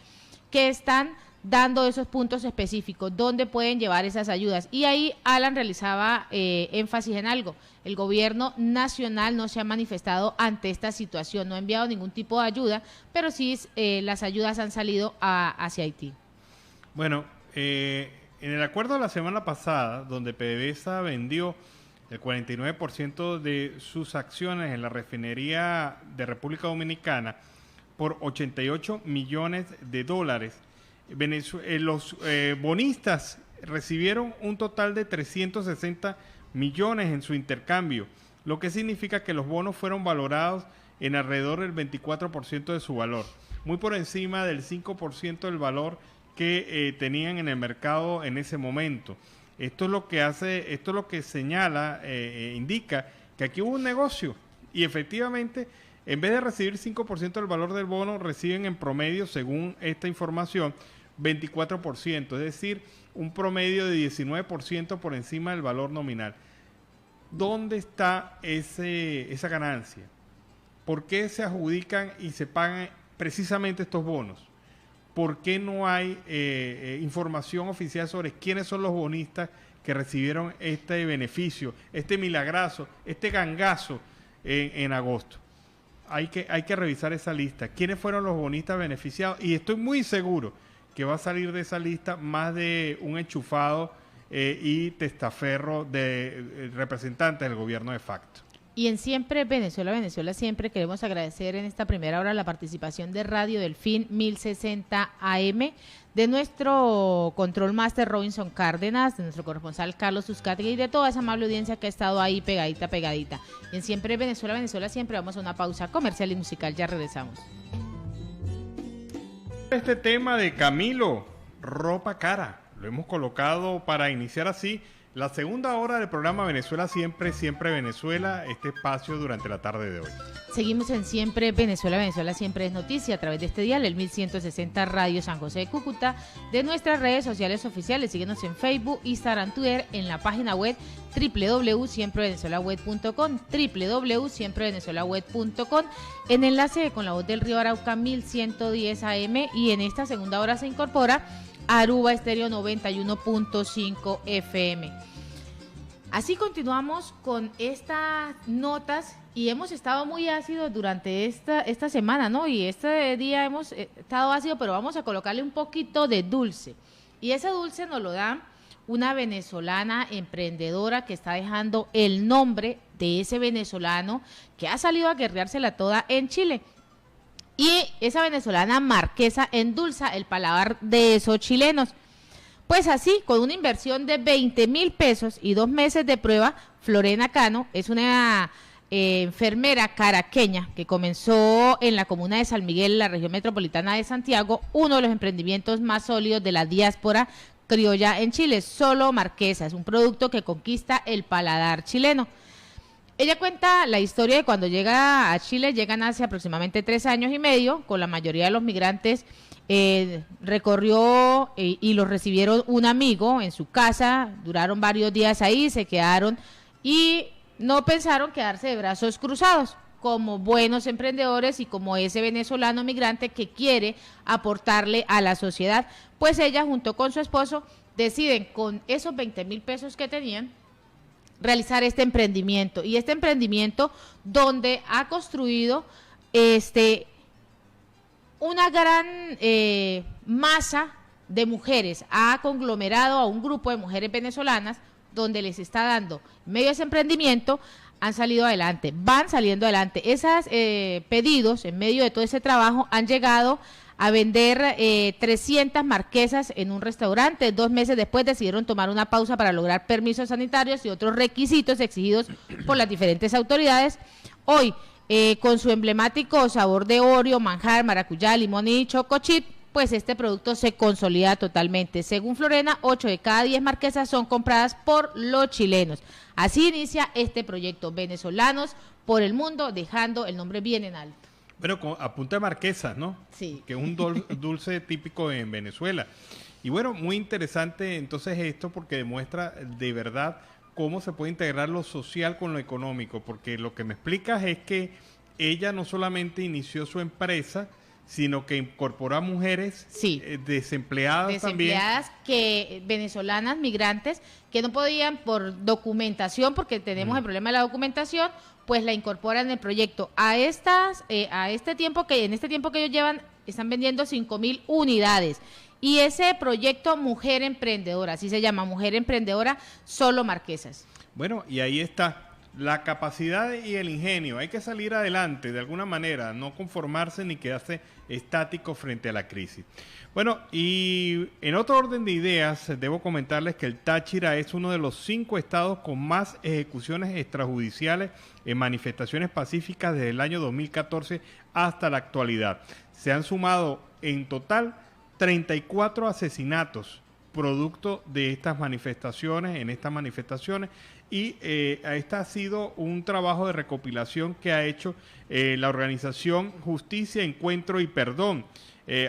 que están dando esos puntos específicos donde pueden llevar esas ayudas. Y ahí Alan realizaba énfasis en algo: el gobierno nacional no se ha manifestado ante esta situación, no ha enviado ningún tipo de ayuda, pero sí las ayudas han salido hacia Haití. Bueno, en el acuerdo de la semana pasada, donde PDVSA vendió el 49% de sus acciones en la refinería de República Dominicana por $88 millones, los bonistas recibieron un total de 360 millones en su intercambio, lo que significa que los bonos fueron valorados en alrededor del 24% de su valor, muy por encima del 5% del valor que tenían en el mercado en ese momento. Esto es lo que señala, indica que aquí hubo un negocio, y efectivamente, en vez de recibir 5% del valor del bono, reciben en promedio, según esta información, 24%, es decir, un promedio de 19% por encima del valor nominal. ¿Dónde está esa ganancia? ¿Por qué se adjudican y se pagan precisamente estos bonos? ¿Por qué no hay información oficial sobre quiénes son los bonistas que recibieron este beneficio, este milagrazo, este gangazo en agosto? Hay que revisar esa lista. ¿Quiénes fueron los bonistas beneficiados? Y estoy muy seguro que va a salir de esa lista más de un enchufado y testaferro de representantes del gobierno de facto. Y en Siempre Venezuela, Venezuela Siempre, queremos agradecer en esta primera hora la participación de Radio Delfín 1060 AM, de nuestro control master Robinson Cárdenas, de nuestro corresponsal Carlos Uzcategui y de toda esa amable audiencia que ha estado ahí pegadita. En Siempre Venezuela, Venezuela Siempre, vamos a una pausa comercial y musical, ya regresamos. Este tema de Camilo, ropa cara. Lo hemos colocado para iniciar así la segunda hora del programa Venezuela Siempre, Siempre Venezuela, este espacio durante la tarde de hoy. Seguimos en Siempre Venezuela, Venezuela Siempre es noticia a través de este dial, el 1160 Radio San José de Cúcuta, de nuestras redes sociales oficiales. Síguenos en Facebook, Instagram, Twitter, en la página web www.siemprevenezuelaweb.com, www.siemprevenezuelaweb.com, en enlace con la voz del Río Arauca 1110 AM, y en esta segunda hora se incorpora Aruba Estéreo 91.5 FM. Así continuamos con estas notas y hemos estado muy ácidos durante esta semana, ¿no? Y este día hemos estado ácidos, pero vamos a colocarle un poquito de dulce. Y ese dulce nos lo da una venezolana emprendedora que está dejando el nombre de ese venezolano que ha salido a guerreársela toda en Chile. Y esa venezolana marquesa endulza el paladar de esos chilenos. Pues así, con una inversión de 20,000 pesos y 2 meses de prueba, Florena Cano es una enfermera caraqueña que comenzó en la comuna de San Miguel, la región metropolitana de Santiago, uno de los emprendimientos más sólidos de la diáspora criolla en Chile. Solo Marquesa es un producto que conquista el paladar chileno. Ella cuenta la historia de cuando llega a Chile. Llegan hace aproximadamente 3 años y medio, con la mayoría de los migrantes. Recorrió y los recibieron un amigo en su casa, duraron varios días ahí, se quedaron y no pensaron quedarse de brazos cruzados, como buenos emprendedores y como ese venezolano migrante que quiere aportarle a la sociedad. Pues ella junto con su esposo deciden, con esos 20,000 pesos que tenían, realizar este emprendimiento, y este emprendimiento donde ha construido una gran masa de mujeres, ha conglomerado a un grupo de mujeres venezolanas donde les está dando, en medio de ese emprendimiento, han salido adelante, van saliendo adelante. Esos pedidos, en medio de todo ese trabajo, han llegado a vender 300 marquesas en un restaurante. 2 meses después decidieron tomar una pausa para lograr permisos sanitarios y otros requisitos exigidos por las diferentes autoridades. Hoy, con su emblemático sabor de Oreo, manjar, maracuyá, limón y choco chip, pues este producto se consolida totalmente. Según Florena, 8 de cada 10 marquesas son compradas por los chilenos. Así inicia este proyecto, Venezolanos por el Mundo, dejando el nombre bien en alto. Bueno, a punta de marquesas, ¿no? Sí. Que es un dulce típico en Venezuela. Y bueno, muy interesante entonces esto, porque demuestra de verdad cómo se puede integrar lo social con lo económico, porque lo que me explicas es que ella no solamente inició su empresa, sino que incorporó a mujeres desempleadas también. Venezolanas, migrantes, que no podían por documentación, porque tenemos el problema de la documentación, pues la incorporan en el proyecto. En este tiempo que ellos llevan, están vendiendo 5,000 unidades. Y ese proyecto Mujer Emprendedora, así se llama, Mujer Emprendedora, solo marquesas. Bueno, y ahí está. La capacidad y el ingenio, hay que salir adelante de alguna manera, no conformarse ni quedarse estático frente a la crisis. Bueno, y en otro orden de ideas, debo comentarles que el Táchira es uno de los 5 estados con más ejecuciones extrajudiciales en manifestaciones pacíficas desde el año 2014 hasta la actualidad. Se han sumado en total 34 asesinatos producto de estas manifestaciones, y este ha sido un trabajo de recopilación que ha hecho la organización Justicia, Encuentro y Perdón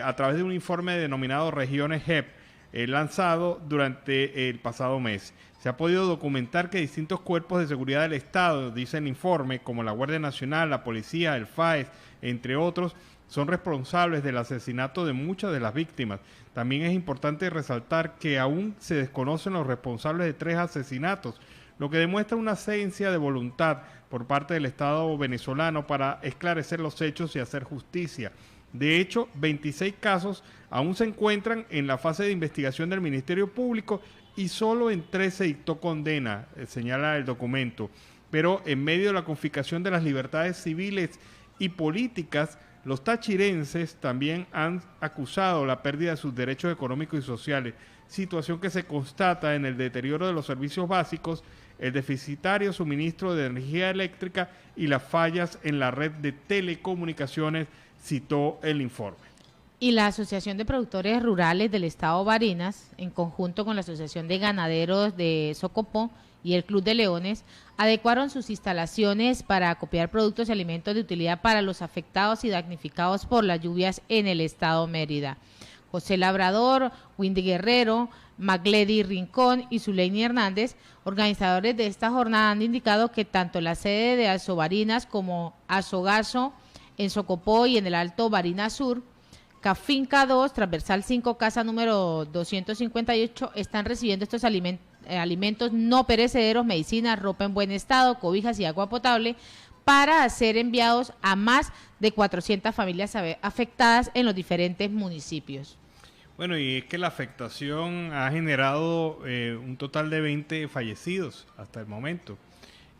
a través de un informe denominado Regiones JEP, lanzado durante el pasado mes. Se ha podido documentar que distintos cuerpos de seguridad del Estado, dice el informe, como la Guardia Nacional, la Policía, el FAES, entre otros, son responsables del asesinato de muchas de las víctimas. También es importante resaltar que aún se desconocen los responsables de 3 asesinatos, lo que demuestra una ausencia de voluntad por parte del Estado venezolano para esclarecer los hechos y hacer justicia. De hecho, 26 casos aún se encuentran en la fase de investigación del Ministerio Público y solo en 3 se dictó condena, señala el documento. Pero en medio de la confiscación de las libertades civiles y políticas, los tachirenses también han acusado la pérdida de sus derechos económicos y sociales, situación que se constata en el deterioro de los servicios básicos, el deficitario suministro de energía eléctrica y las fallas en la red de telecomunicaciones, citó el informe. Y la Asociación de Productores Rurales del Estado Barinas, en conjunto con la Asociación de Ganaderos de Socopó y el Club de Leones, adecuaron sus instalaciones para acopiar productos y alimentos de utilidad para los afectados y damnificados por las lluvias en el estado Mérida. José Labrador, Windy Guerrero, Magledy Rincón y Zuleini Hernández, organizadores de esta jornada, han indicado que tanto la sede de Asobarinas como Asogaso en Socopó y en el Alto Barinas Sur, Cafinca 2, transversal 5, casa número 258, están recibiendo estos alimentos no perecederos, medicinas, ropa en buen estado, cobijas y agua potable para ser enviados a más de 400 familias afectadas en los diferentes municipios. Bueno, y es que la afectación ha generado un total de 20 fallecidos hasta el momento.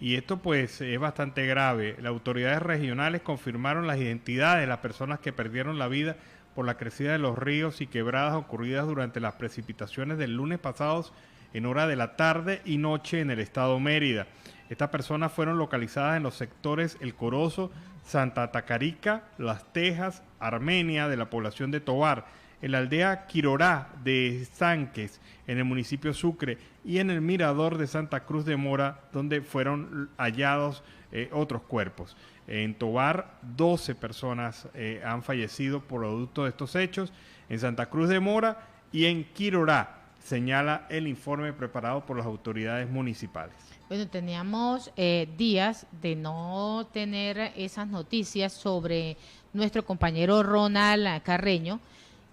Y esto pues es bastante grave. Las autoridades regionales confirmaron las identidades de las personas que perdieron la vida por la crecida de los ríos y quebradas ocurridas durante las precipitaciones del lunes pasados en hora de la tarde y noche en el estado Mérida. Estas personas fueron localizadas en los sectores El Corozo, Santa Tacarica, Las Tejas, Armenia, de la población de Tovar, en la aldea Quirorá de Estanques, en el municipio Sucre, y en el mirador de Santa Cruz de Mora, donde fueron hallados otros cuerpos. En Tovar, 12 personas han fallecido por producto de estos hechos, en Santa Cruz de Mora y en Quirorá, señala el informe preparado por las autoridades municipales. Bueno, teníamos días de no tener esas noticias sobre nuestro compañero Ronald Carreño,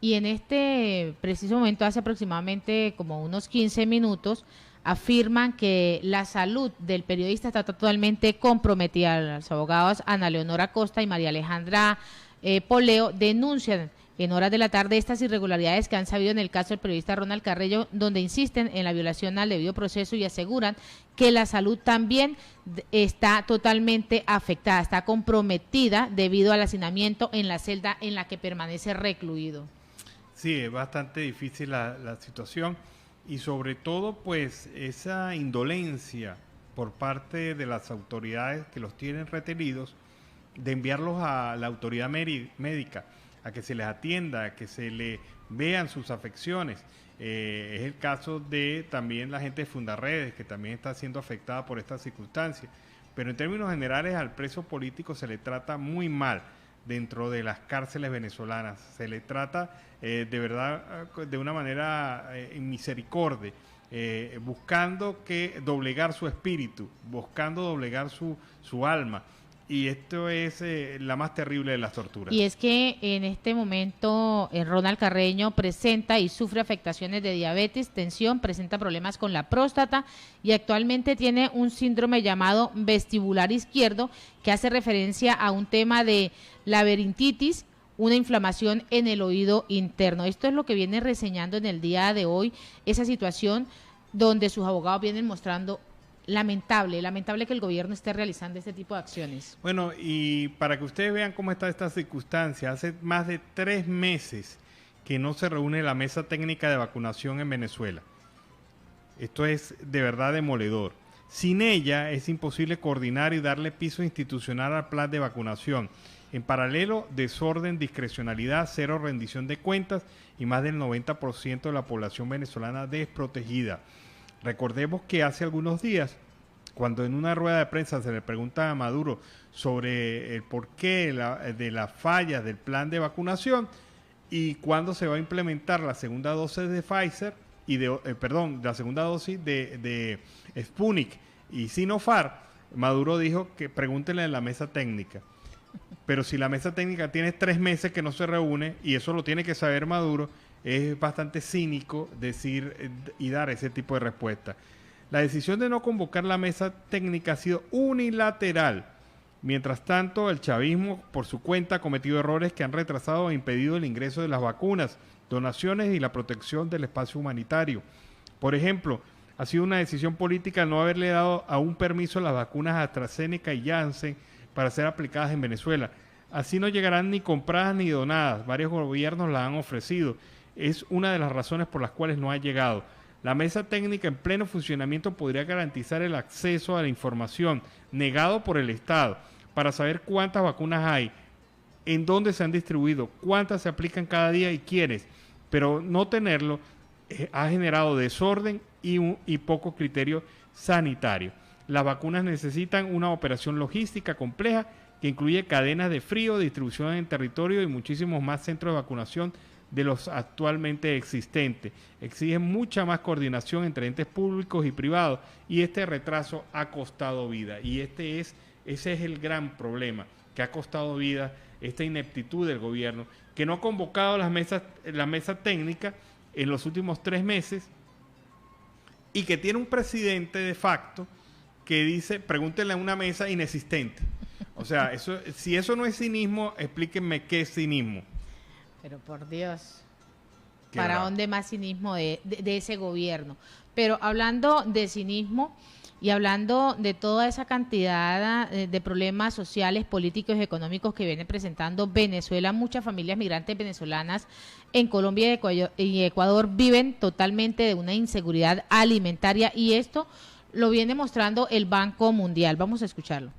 y en este preciso momento, hace aproximadamente como unos 15 minutos, afirman que la salud del periodista está totalmente comprometida. Los abogados Ana Leonora Costa y María Alejandra Poleo denuncian en horas de la tarde estas irregularidades que han sabido en el caso del periodista Ronald Carreño, donde insisten en la violación al debido proceso y aseguran que la salud también está totalmente afectada, está comprometida debido al hacinamiento en la celda en la que permanece recluido. Sí, es bastante difícil la situación y sobre todo pues esa indolencia por parte de las autoridades que los tienen retenidos de enviarlos a la autoridad médica, a que se les atienda, a que se le vean sus afecciones. Es el caso de también la gente de Fundarredes, que también está siendo afectada por estas circunstancias. Pero en términos generales al preso político se le trata muy mal dentro de las cárceles venezolanas. Se le trata de verdad de una manera misericordia, buscando doblegar su espíritu, buscando doblegar su alma. Y esto es la más terrible de las torturas. Y es que en este momento Ronald Carreño presenta y sufre afectaciones de diabetes, tensión, presenta problemas con la próstata y actualmente tiene un síndrome llamado vestibular izquierdo que hace referencia a un tema de laberintitis, una inflamación en el oído interno. Esto es lo que viene reseñando en el día de hoy, esa situación donde sus abogados vienen mostrando lamentable que el gobierno esté realizando este tipo de acciones. Bueno, y para que ustedes vean cómo está esta circunstancia, hace más de 3 meses que no se reúne la mesa técnica de vacunación en Venezuela. Esto es de verdad demoledor. Sin ella es imposible coordinar y darle piso institucional al plan de vacunación. En paralelo, desorden, discrecionalidad, cero rendición de cuentas y más del 90% de la población venezolana desprotegida. Recordemos que hace algunos días, cuando en una rueda de prensa se le pregunta a Maduro sobre el porqué de las fallas del plan de vacunación y cuándo se va a implementar la segunda dosis de Pfizer y la segunda dosis de Sputnik y Sinopharm, Maduro dijo que pregúntenle a la mesa técnica. Pero si la mesa técnica tiene 3 meses que no se reúne, y eso lo tiene que saber Maduro, es bastante cínico decir y dar ese tipo de respuesta. La decisión de no convocar la mesa técnica ha sido unilateral. Mientras tanto, el chavismo, por su cuenta, ha cometido errores que han retrasado e impedido el ingreso de las vacunas, donaciones y la protección del espacio humanitario. Por ejemplo, ha sido una decisión política no haberle dado aún permiso a las vacunas AstraZeneca y Janssen para ser aplicadas en Venezuela. Así no llegarán ni compradas ni donadas. Varios gobiernos las han ofrecido. Es una de las razones por las cuales no ha llegado. La mesa técnica en pleno funcionamiento podría garantizar el acceso a la información negado por el Estado para saber cuántas vacunas hay, en dónde se han distribuido, cuántas se aplican cada día y quiénes. Pero no tenerlo ha generado desorden y poco criterio sanitario. Las vacunas necesitan una operación logística compleja que incluye cadenas de frío, distribución en territorio y muchísimos más centros de vacunación de los actualmente existentes. Exigen mucha más coordinación entre entes públicos y privados y este retraso ha costado vida. Y ese es el gran problema, que ha costado vida esta ineptitud del gobierno, que no ha convocado la mesa técnica en los últimos 3 meses y que tiene un presidente de facto que dice, pregúntenle a una mesa inexistente. O sea, si eso no es cinismo, explíquenme qué es cinismo. Pero por Dios, Qué ¿para bravo. dónde más cinismo de ese gobierno? Pero hablando de cinismo y hablando de toda esa cantidad de problemas sociales, políticos y económicos que viene presentando Venezuela, muchas familias migrantes venezolanas en Colombia y Ecuador viven totalmente de una inseguridad alimentaria y esto lo viene mostrando el Banco Mundial. Vamos a escucharlo.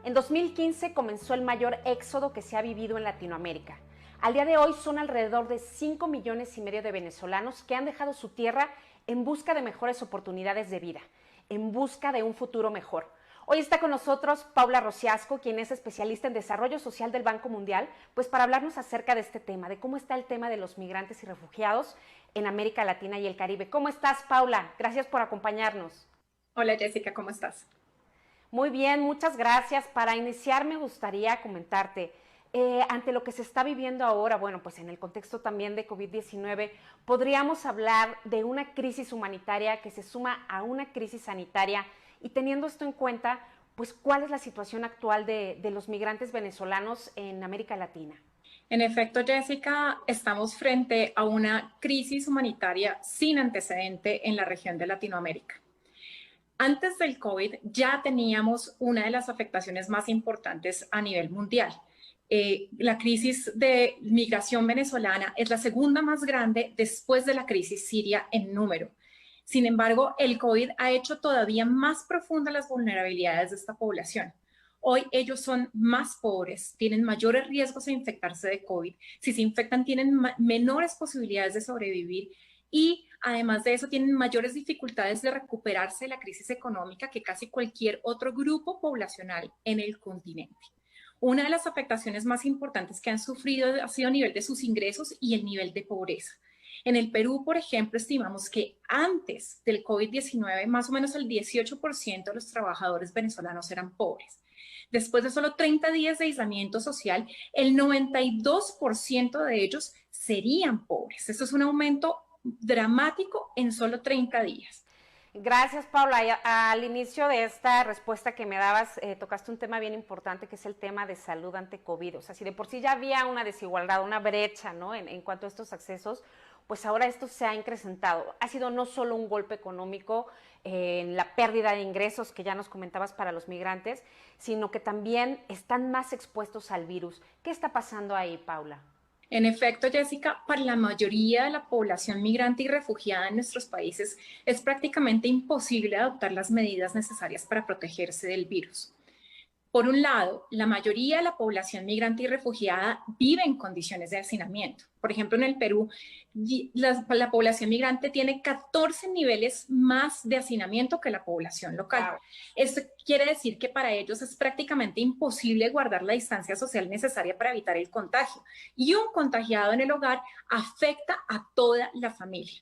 En 2015 comenzó el mayor éxodo que se ha vivido en Latinoamérica. Al día de hoy son alrededor de 5,5 millones de venezolanos que han dejado su tierra en busca de mejores oportunidades de vida, en busca de un futuro mejor. Hoy está con nosotros Paula Rosiasco, quien es especialista en desarrollo social del Banco Mundial, pues para hablarnos acerca de este tema, de cómo está el tema de los migrantes y refugiados en América Latina y el Caribe. ¿Cómo estás, Paula? Gracias por acompañarnos. Hola Jessica, ¿cómo estás? Muy bien, muchas gracias. Para iniciar me gustaría comentarte, ante lo que se está viviendo ahora, bueno, pues en el contexto también de COVID-19, podríamos hablar de una crisis humanitaria que se suma a una crisis sanitaria y teniendo esto en cuenta, pues ¿cuál es la situación actual de los migrantes venezolanos en América Latina? En efecto, Jessica, estamos frente a una crisis humanitaria sin antecedente en la región de Latinoamérica. Antes del COVID ya teníamos una de las afectaciones más importantes a nivel mundial. La crisis de migración venezolana es la segunda más grande después de la crisis siria en número. Sin embargo, el COVID ha hecho todavía más profundas las vulnerabilidades de esta población. Hoy ellos son más pobres, tienen mayores riesgos de infectarse de COVID. Si se infectan, tienen menores posibilidades de sobrevivir y además de eso tienen mayores dificultades de recuperarse de la crisis económica que casi cualquier otro grupo poblacional en el continente. Una de las afectaciones más importantes que han sufrido ha sido a nivel de sus ingresos y el nivel de pobreza. En el Perú, por ejemplo, estimamos que antes del COVID-19, más o menos el 18% de los trabajadores venezolanos eran pobres. Después de solo 30 días de aislamiento social, el 92% de ellos serían pobres. Esto es un aumento dramático en solo 30 días. Gracias, Paula. Al inicio de esta respuesta que me dabas, tocaste un tema bien importante que es el tema de salud ante COVID. O sea, si de por sí ya había una desigualdad, una brecha, ¿no? en cuanto a estos accesos, pues ahora esto se ha incrementado. Ha sido no solo un golpe económico en la pérdida de ingresos que ya nos comentabas para los migrantes, sino que también están más expuestos al virus. ¿Qué está pasando ahí, Paula? En efecto, Jessica, para la mayoría de la población migrante y refugiada en nuestros países es prácticamente imposible adoptar las medidas necesarias para protegerse del virus. Por un lado, la mayoría de la población migrante y refugiada vive en condiciones de hacinamiento. Por ejemplo, en el Perú, la población migrante tiene 14 niveles más de hacinamiento que la población local. Wow. Esto quiere decir que para ellos es prácticamente imposible guardar la distancia social necesaria para evitar el contagio. Y un contagiado en el hogar afecta a toda la familia.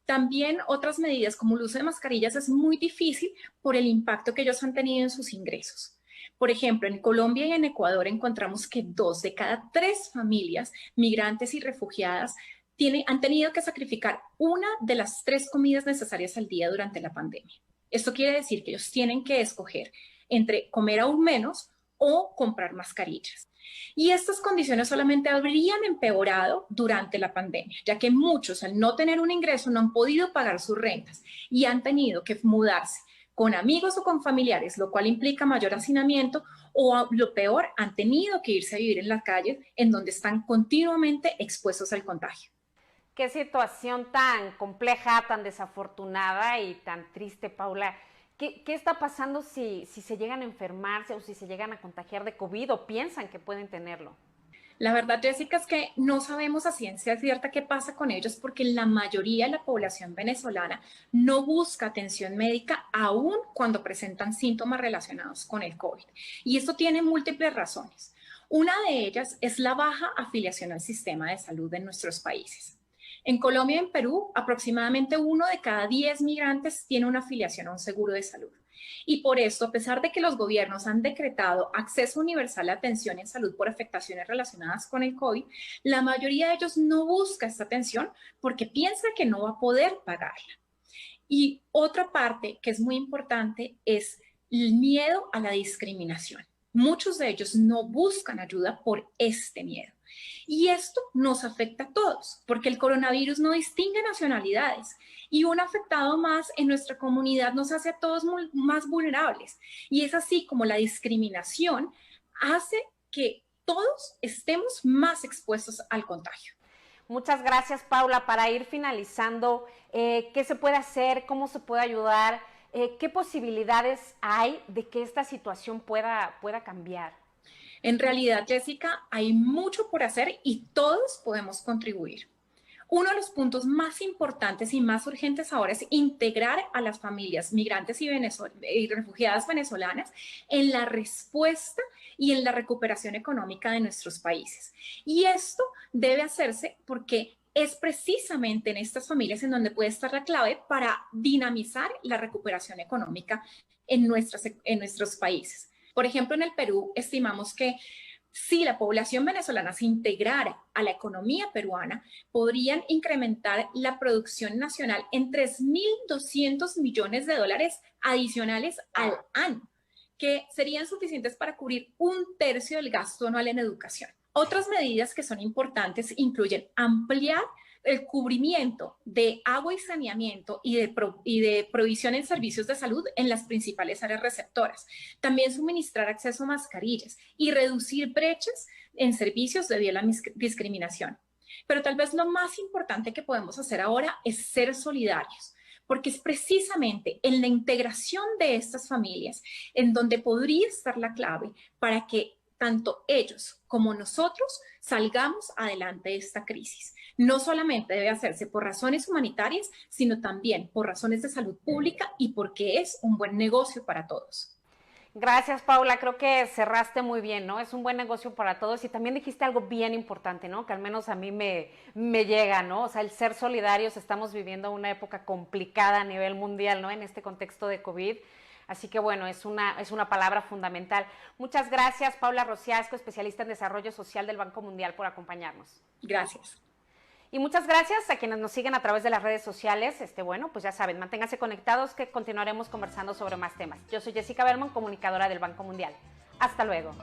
También otras medidas como el uso de mascarillas es muy difícil por el impacto que ellos han tenido en sus ingresos. Por ejemplo, en Colombia y en Ecuador encontramos que 2 de cada 3 familias migrantes y refugiadas han tenido que sacrificar una de las 3 comidas necesarias al día durante la pandemia. Esto quiere decir que ellos tienen que escoger entre comer aún menos o comprar mascarillas. Y estas condiciones solamente habrían empeorado durante la pandemia, ya que muchos al no tener un ingreso no han podido pagar sus rentas y han tenido que mudarse con amigos o con familiares, lo cual implica mayor hacinamiento o lo peor, han tenido que irse a vivir en las calles en donde están continuamente expuestos al contagio. Qué situación tan compleja, tan desafortunada y tan triste, Paula. ¿Qué está pasando si se llegan a enfermarse o si se llegan a contagiar de COVID o piensan que pueden tenerlo? La verdad, Jessica, es que no sabemos a ciencia cierta qué pasa con ellos porque la mayoría de la población venezolana no busca atención médica aún cuando presentan síntomas relacionados con el COVID. Y esto tiene múltiples razones. Una de ellas es la baja afiliación al sistema de salud en nuestros países. En Colombia y en Perú, aproximadamente 1 de cada 10 migrantes tiene una afiliación a un seguro de salud. Y por esto, a pesar de que los gobiernos han decretado acceso universal a atención en salud por afectaciones relacionadas con el COVID, la mayoría de ellos no busca esta atención porque piensa que no va a poder pagarla. Y otra parte que es muy importante es el miedo a la discriminación. Muchos de ellos no buscan ayuda por este miedo. Y esto nos afecta a todos, porque el coronavirus no distingue nacionalidades y un afectado más en nuestra comunidad nos hace a todos más vulnerables. Y es así como la discriminación hace que todos estemos más expuestos al contagio. Muchas gracias, Paula. Para ir finalizando, ¿qué se puede hacer? ¿Cómo se puede ayudar? ¿Qué posibilidades hay de que esta situación pueda cambiar? En realidad, Jessica, hay mucho por hacer y todos podemos contribuir. Uno de los puntos más importantes y más urgentes ahora es integrar a las familias migrantes y refugiadas venezolanas en la respuesta y en la recuperación económica de nuestros países. Y esto debe hacerse porque es precisamente en estas familias en donde puede estar la clave para dinamizar la recuperación económica en nuestros países. Por ejemplo, en el Perú estimamos que si la población venezolana se integrara a la economía peruana, podrían incrementar la producción nacional en $3.200 millones adicionales al año, que serían suficientes para cubrir 1/3 del gasto anual en educación. Otras medidas que son importantes incluyen ampliar el cubrimiento de agua y saneamiento y de provisión en servicios de salud en las principales áreas receptoras. También suministrar acceso a mascarillas y reducir brechas en servicios debido a la discriminación. Pero tal vez lo más importante que podemos hacer ahora es ser solidarios, porque es precisamente en la integración de estas familias en donde podría estar la clave para que tanto ellos como nosotros salgamos adelante de esta crisis. No solamente debe hacerse por razones humanitarias, sino también por razones de salud pública y porque es un buen negocio para todos. Gracias, Paula. Creo que cerraste muy bien, ¿no? Es un buen negocio para todos y también dijiste algo bien importante, ¿no? Que al menos a mí me llega, ¿no? O sea, el ser solidarios. Estamos viviendo una época complicada a nivel mundial, ¿no? En este contexto de COVID. Así que bueno, es una palabra fundamental. Muchas gracias, Paula Rosiasco, especialista en desarrollo social del Banco Mundial, por acompañarnos. Gracias. Y muchas gracias a quienes nos siguen a través de las redes sociales. Bueno, pues ya saben, manténganse conectados que continuaremos conversando sobre más temas. Yo soy Jessica Berman, comunicadora del Banco Mundial. Hasta luego.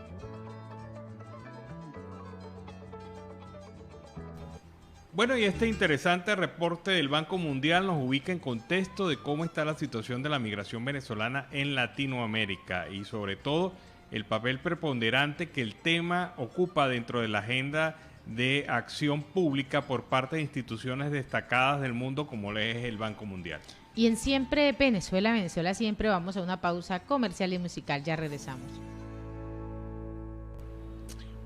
Bueno, y este interesante reporte del Banco Mundial nos ubica en contexto de cómo está la situación de la migración venezolana en Latinoamérica y sobre todo el papel preponderante que el tema ocupa dentro de la agenda de acción pública por parte de instituciones destacadas del mundo como lo es el Banco Mundial. Y en Siempre Venezuela, Venezuela Siempre, vamos a una pausa comercial y musical, ya regresamos.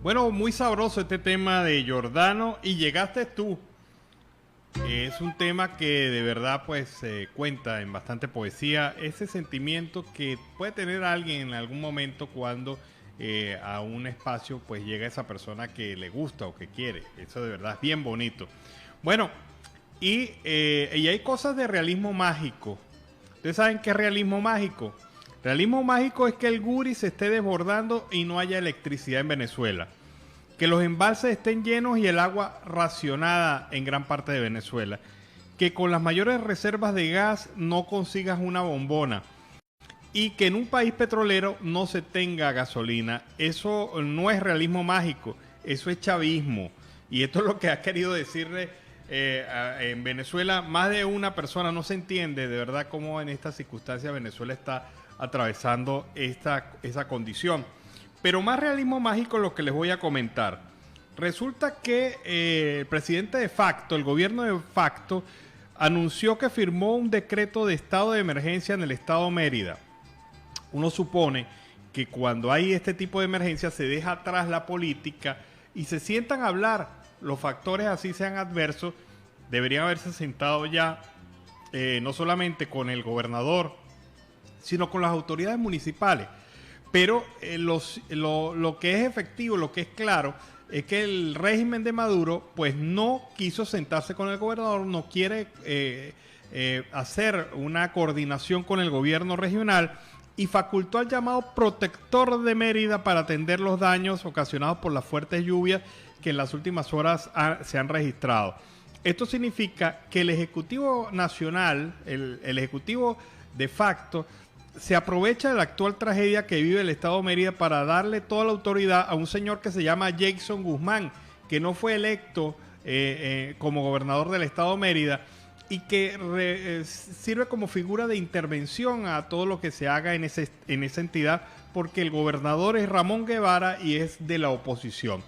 Bueno, muy sabroso este tema de Giordano y llegaste tú. Es un tema que de verdad pues cuenta en bastante poesía ese sentimiento que puede tener alguien en algún momento cuando a un espacio pues llega esa persona que le gusta o que quiere. Eso de verdad es bien bonito. Bueno, y hay cosas de realismo mágico. ¿Ustedes saben qué es realismo mágico? Realismo mágico es que el Guri se esté desbordando y no haya electricidad en Venezuela. Que los embalses estén llenos y el agua racionada en gran parte de Venezuela. Que con las mayores reservas de gas no consigas una bombona. Y que en un país petrolero no se tenga gasolina. Eso no es realismo mágico, eso es chavismo. Y esto es lo que ha querido decirle en Venezuela. Más de una persona no se entiende de verdad cómo en esta circunstancia Venezuela está atravesando esa condición. Pero más realismo mágico lo que les voy a comentar. Resulta que el presidente de facto, el gobierno de facto, anunció que firmó un decreto de estado de emergencia en el estado Mérida. Uno supone que cuando hay este tipo de emergencia se deja atrás la política y se sientan a hablar. Los factores así sean adversos, deberían haberse sentado ya no solamente con el gobernador, sino con las autoridades municipales. Pero lo que es efectivo, lo que es claro, es que el régimen de Maduro pues no quiso sentarse con el gobernador, no quiere hacer una coordinación con el gobierno regional y facultó al llamado protector de Mérida para atender los daños ocasionados por las fuertes lluvias que en las últimas horas se han registrado. Esto significa que el Ejecutivo Nacional, el Ejecutivo de facto, se aprovecha de la actual tragedia que vive el estado de Mérida para darle toda la autoridad a un señor que se llama Jason Guzmán, que no fue electo como gobernador del estado de Mérida y que sirve como figura de intervención a todo lo que se haga en esa entidad, porque el gobernador es Ramón Guevara y es de la oposición.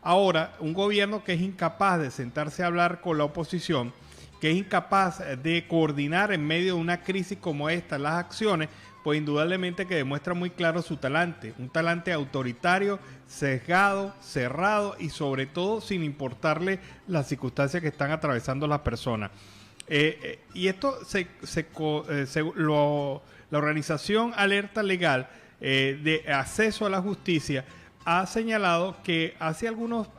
Ahora, un gobierno que es incapaz de sentarse a hablar con la oposición, que es incapaz de coordinar en medio de una crisis como esta las acciones, pues indudablemente que demuestra muy claro su talante, un talante autoritario, sesgado, cerrado y sobre todo sin importarle las circunstancias que están atravesando las personas. Y esto la organización Alerta Legal de Acceso a la Justicia ha señalado que hace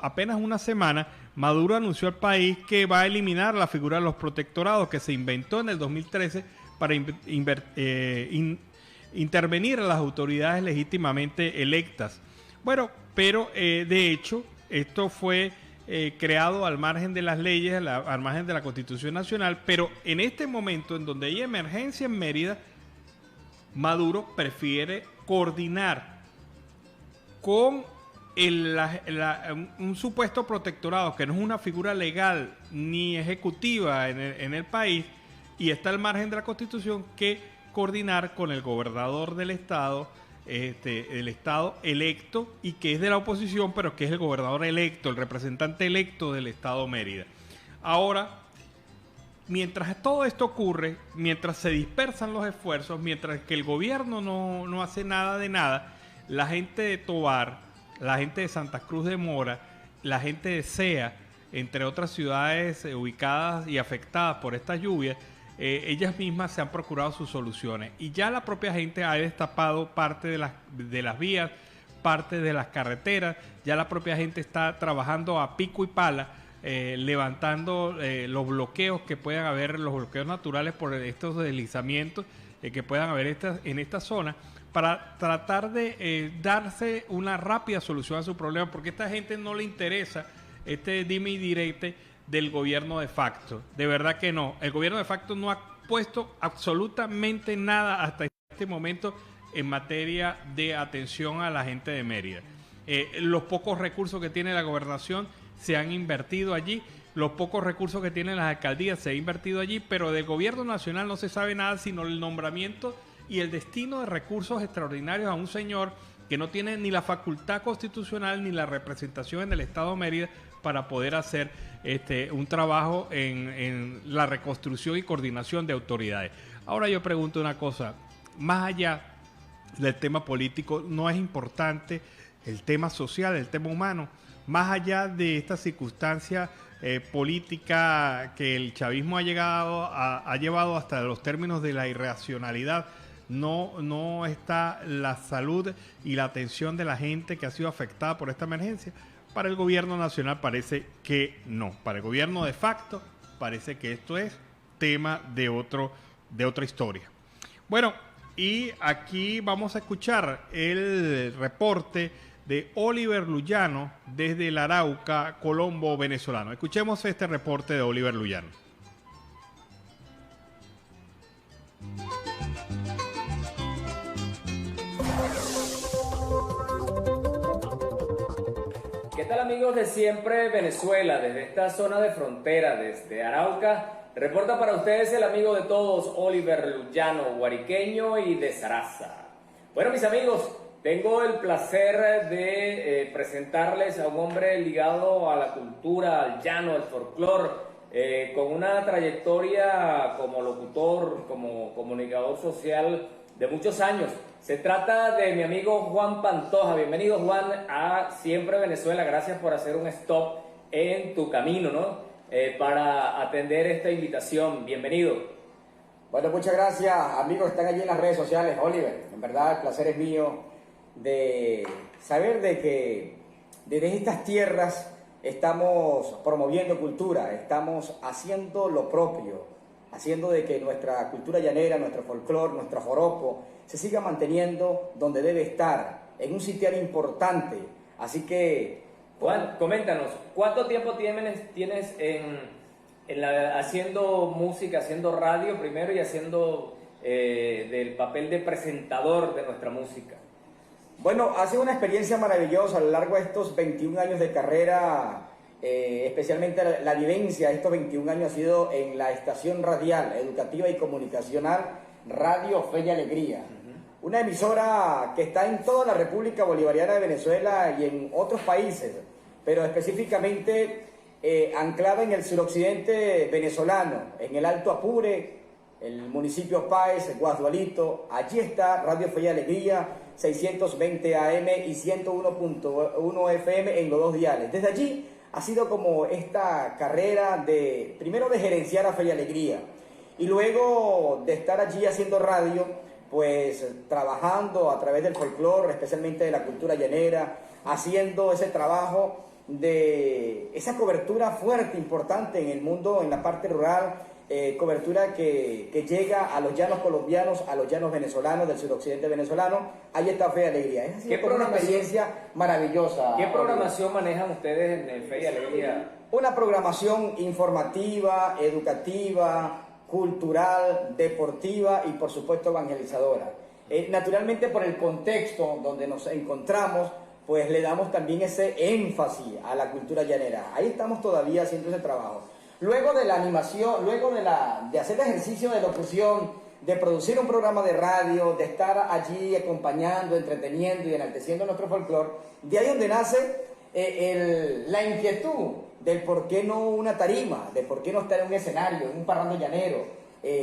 apenas una semana, Maduro anunció al país que va a eliminar la figura de los protectorados que se inventó en el 2013 para intervenir a las autoridades legítimamente electas. Bueno, pero de hecho, esto fue creado al margen de las leyes, al margen de la Constitución Nacional, pero en este momento en donde hay emergencia en Mérida, Maduro prefiere coordinar con un supuesto protectorado que no es una figura legal ni ejecutiva en el país y está al margen de la Constitución, que coordinar con el gobernador del estado, el estado electo y que es de la oposición, pero que es el gobernador electo, el representante electo del estado Mérida. Ahora, mientras todo esto ocurre, mientras se dispersan los esfuerzos, mientras que el gobierno no hace nada de nada, la gente de Tovar, la gente de Santa Cruz de Mora, la gente de Sea, entre otras ciudades ubicadas y afectadas por estas lluvias, ellas mismas se han procurado sus soluciones. Y ya la propia gente ha destapado parte de las vías, parte de las carreteras. Ya la propia gente está trabajando a pico y pala, levantando los bloqueos que puedan haber, los bloqueos naturales por estos deslizamientos que puedan haber en esta zona, para tratar de darse una rápida solución a su problema, porque a esta gente no le interesa este dime y direte del gobierno de facto. De verdad que no. El gobierno de facto no ha puesto absolutamente nada hasta este momento en materia de atención a la gente de Mérida. Los pocos recursos que tiene la gobernación se han invertido allí, los pocos recursos que tienen las alcaldías se han invertido allí, pero del gobierno nacional no se sabe nada sino el nombramiento y el destino de recursos extraordinarios a un señor que no tiene ni la facultad constitucional ni la representación en el estado de Mérida para poder hacer un trabajo en la reconstrucción y coordinación de autoridades. Ahora yo pregunto una cosa, más allá del tema político, ¿no es importante el tema social, el tema humano? Más allá de esta circunstancia política que el chavismo ha llevado hasta los términos de la irracionalidad, no está la salud y la atención de la gente que ha sido afectada por esta emergencia. Para el gobierno nacional parece que no. Para el gobierno de facto parece que esto es tema de otra historia. Bueno, y aquí vamos a escuchar el reporte de Oliver Luyano desde el Arauca, Colombo, venezolano. Escuchemos este reporte de Oliver Luyano. ¿Qué tal, amigos de Siempre Venezuela? Desde esta zona de frontera, desde Arauca, reporta para ustedes el amigo de todos, Oliver Luyano, guariqueño y de Saraza. Bueno, mis amigos, Tengo el placer de presentarles a un hombre ligado a la cultura, al llano, al folclore, con una trayectoria como locutor, como comunicador social de muchos años. Se trata de mi amigo Juan Pantoja. Bienvenido, Juan, a Siempre Venezuela. Gracias por hacer un stop en tu camino, ¿no? Para atender esta invitación. Bienvenido. Bueno, muchas gracias, amigos que están allí en las redes sociales. Oliver, en verdad el placer es mío de saber de que desde estas tierras estamos promoviendo cultura, estamos haciendo lo propio, haciendo de que nuestra cultura llanera, nuestro folclore, nuestro joropo se siga manteniendo donde debe estar, en un sitial importante. Así que... Juan, coméntanos, ¿cuánto tiempo tienes haciendo música, haciendo radio primero y haciendo del papel de presentador de nuestra música? Bueno, ha sido una experiencia maravillosa a lo largo de estos 21 años de carrera, especialmente la vivencia de estos 21 años ha sido en la estación radial, educativa y comunicacional Radio Fe y Alegría. Una emisora que está en toda la República Bolivariana de Venezuela y en otros países, pero específicamente anclada en el suroccidente venezolano, en el Alto Apure, el municipio Páez, Guasdualito. Allí está Radio Fe y Alegría, 620 AM y 101.1 FM en los dos diales. Desde allí ha sido como esta carrera primero de gerenciar a Fe y Alegría y luego de estar allí haciendo radio, pues trabajando a través del folclore, especialmente de la cultura llanera, haciendo ese trabajo de esa cobertura fuerte, importante en el mundo, en la parte rural, cobertura que llega a los llanos colombianos, a los llanos venezolanos, del suroccidente venezolano. Ahí está Fe y Alegría. Es una experiencia maravillosa. ¿Qué programación manejan ustedes en el Fe y Alegría? Una programación informativa, educativa, cultural, deportiva y por supuesto evangelizadora. Naturalmente, por el contexto donde nos encontramos, pues le damos también ese énfasis a la cultura llanera. Ahí estamos todavía haciendo ese trabajo. Luego de la animación, luego de hacer el ejercicio de locución, de producir un programa de radio, de estar allí acompañando, entreteniendo y enalteciendo nuestro folclore, de ahí donde nace la inquietud del por qué no una tarima, de por qué no estar en un escenario, en un parrando llanero.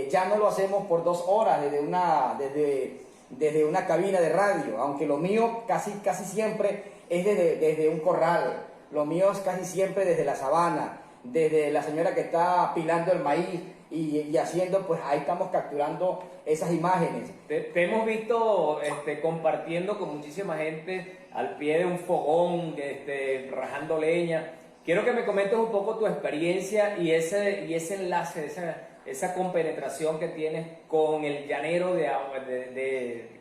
Ya no lo hacemos por 2 horas desde una cabina de radio, aunque lo mío casi siempre es desde un corral, lo mío es casi siempre desde la sabana, desde la señora que está pilando el maíz y haciendo, pues ahí estamos capturando esas imágenes. Te hemos visto compartiendo con muchísima gente al pie de un fogón, rajando leña. Quiero que me comentes un poco tu experiencia y ese enlace, esa compenetración que tienes con el llanero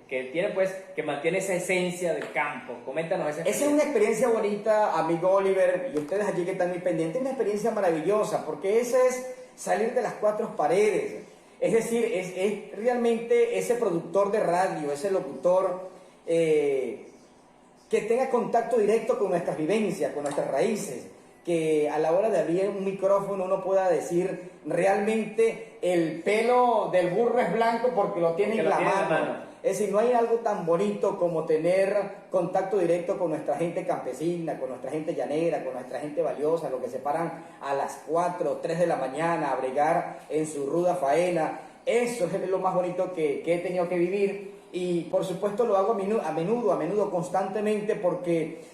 que mantiene esa esencia del campo. Coméntanos esa experiencia. Esa es una experiencia bonita, amigo Oliver, y ustedes allí que están muy pendientes, una experiencia maravillosa, porque ese es salir de las 4 paredes. Es decir, es realmente ese productor de radio, ese locutor que tenga contacto directo con nuestras vivencias, con nuestras raíces, que a la hora de abrir un micrófono uno pueda decir realmente el pelo del burro es blanco porque lo tiene en la mano. Es decir, no hay algo tan bonito como tener contacto directo con nuestra gente campesina, con nuestra gente llanera, con nuestra gente valiosa, los que se paran a las 4 o 3 de la mañana a bregar en su ruda faena. Eso es lo más bonito que he tenido que vivir y por supuesto lo hago a menudo, constantemente, porque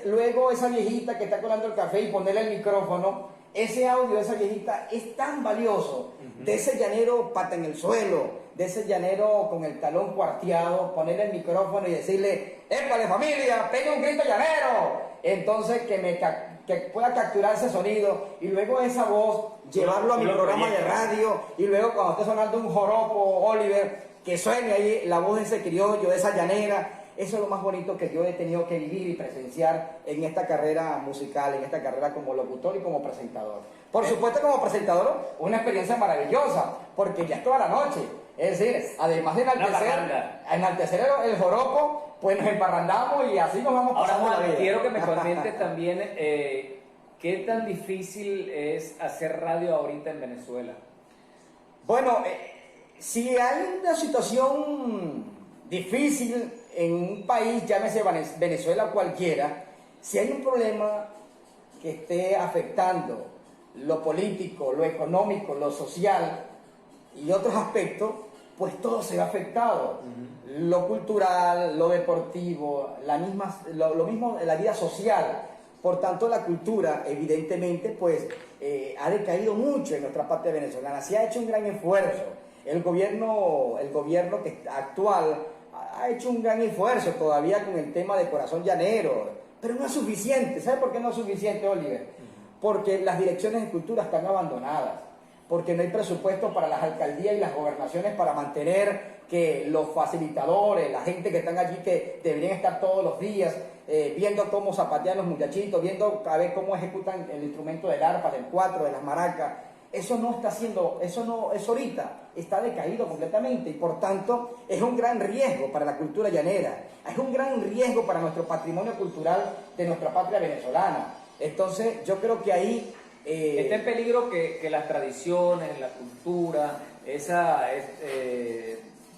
luego esa viejita que está colando el café y ponerle el micrófono, ese audio de esa viejita es tan valioso, de ese llanero pata en el suelo, de ese llanero con el talón cuarteado, ponerle el micrófono y decirle, ¡épale familia, pegue un grito llanero! Entonces que pueda capturar ese sonido y luego esa voz llevarlo a mi programa de radio y luego cuando esté sonando un joropo, Oliver, que suene ahí la voz de ese criollo, de esa llanera. Eso es lo más bonito que yo he tenido que vivir y presenciar en esta carrera musical, en esta carrera como locutor y como presentador. Por supuesto, como presentador, una experiencia maravillosa, porque ya es toda la noche. Es decir, además de enaltecer el joropo, pues nos emparrandamos y así nos vamos pasando. Ahora, la vida. Quiero que me comentes también qué tan difícil es hacer radio ahorita en Venezuela. Bueno, si hay una situación difícil, en un país, llámese Venezuela o cualquiera, si hay un problema que esté afectando lo político, lo económico, lo social y otros aspectos, pues todo se ve afectado. Lo cultural, lo deportivo, lo mismo la vida social. Por tanto, la cultura, evidentemente, pues ha decaído mucho en nuestra patria venezolana. Se ha hecho un gran esfuerzo. El gobierno actual ha hecho un gran esfuerzo todavía con el tema de Corazón Llanero, pero no es suficiente. ¿Sabe por qué no es suficiente, Oliver? Porque las direcciones de cultura están abandonadas, porque no hay presupuesto para las alcaldías y las gobernaciones para mantener que los facilitadores, la gente que están allí, que deberían estar todos los días viendo cómo zapatean los muchachitos, viendo a ver cómo ejecutan el instrumento del arpa, del cuatro, de las maracas. Eso no está haciendo, eso ahorita está decaído completamente y por tanto es un gran riesgo para la cultura llanera, es un gran riesgo para nuestro patrimonio cultural de nuestra patria venezolana. Entonces yo creo que ahí... está en peligro que las tradiciones, la cultura,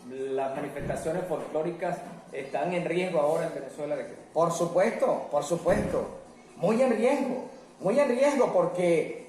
las manifestaciones folclóricas están en riesgo ahora en Venezuela. Por supuesto, muy en riesgo porque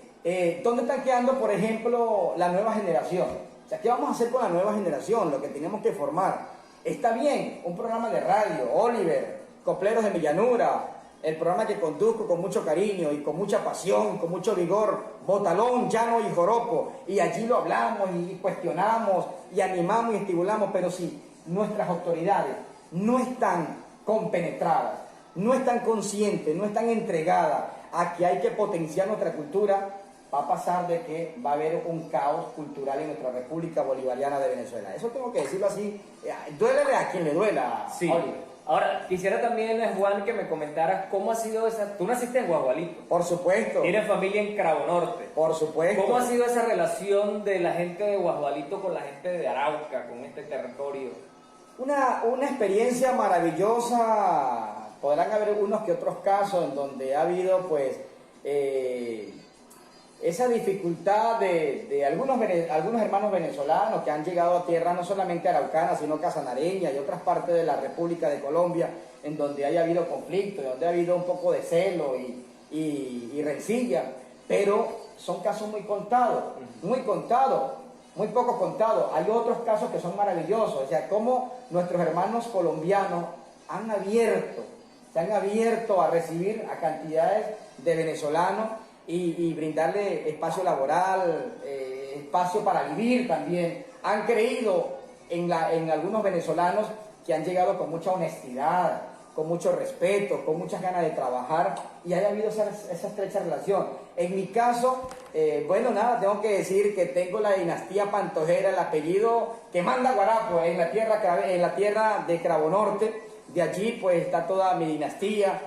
¿dónde están quedando, por ejemplo, la nueva generación? O sea, ¿qué vamos a hacer con la nueva generación? Lo que tenemos que formar. Está bien, un programa de radio, Oliver, Copleros de mi Llanura, el programa que conduzco con mucho cariño y con mucha pasión, con mucho vigor, Botalón, Llano y Joropo, y allí lo hablamos y cuestionamos y animamos y estimulamos, pero si nuestras autoridades no están compenetradas, no están conscientes, no están entregadas a que hay que potenciar nuestra cultura, va a pasar de que va a haber un caos cultural en nuestra República Bolivariana de Venezuela. Eso tengo que decirlo así, duélele a quien le duela, sí. Oliver. Ahora, quisiera también, Juan, que me comentaras cómo ha sido esa... Tú naciste en Guagualito. Por supuesto. Tienes familia en Carabonorte. Por supuesto. ¿Cómo ha sido esa relación de la gente de Guagualito con la gente de Arauca, con este territorio? Una experiencia maravillosa. Podrán haber unos que otros casos en donde ha habido, pues, esa dificultad de algunos hermanos venezolanos que han llegado a tierra no solamente araucana, sino casanareña y otras partes de la República de Colombia, en donde haya habido conflicto, donde ha habido un poco de celo y rencilla, pero son casos muy contados, muy poco contados. Hay otros casos que son maravillosos, o sea, cómo nuestros hermanos colombianos se han abierto a recibir a cantidades de venezolanos y brindarle espacio laboral, espacio para vivir también. Han creído en algunos venezolanos que han llegado con mucha honestidad, con mucho respeto, con muchas ganas de trabajar y haya habido esa estrecha relación. En mi caso, tengo que decir que tengo la dinastía Pantojera, el apellido que manda Guarapo en la tierra de Carabonorte. De allí pues está toda mi dinastía.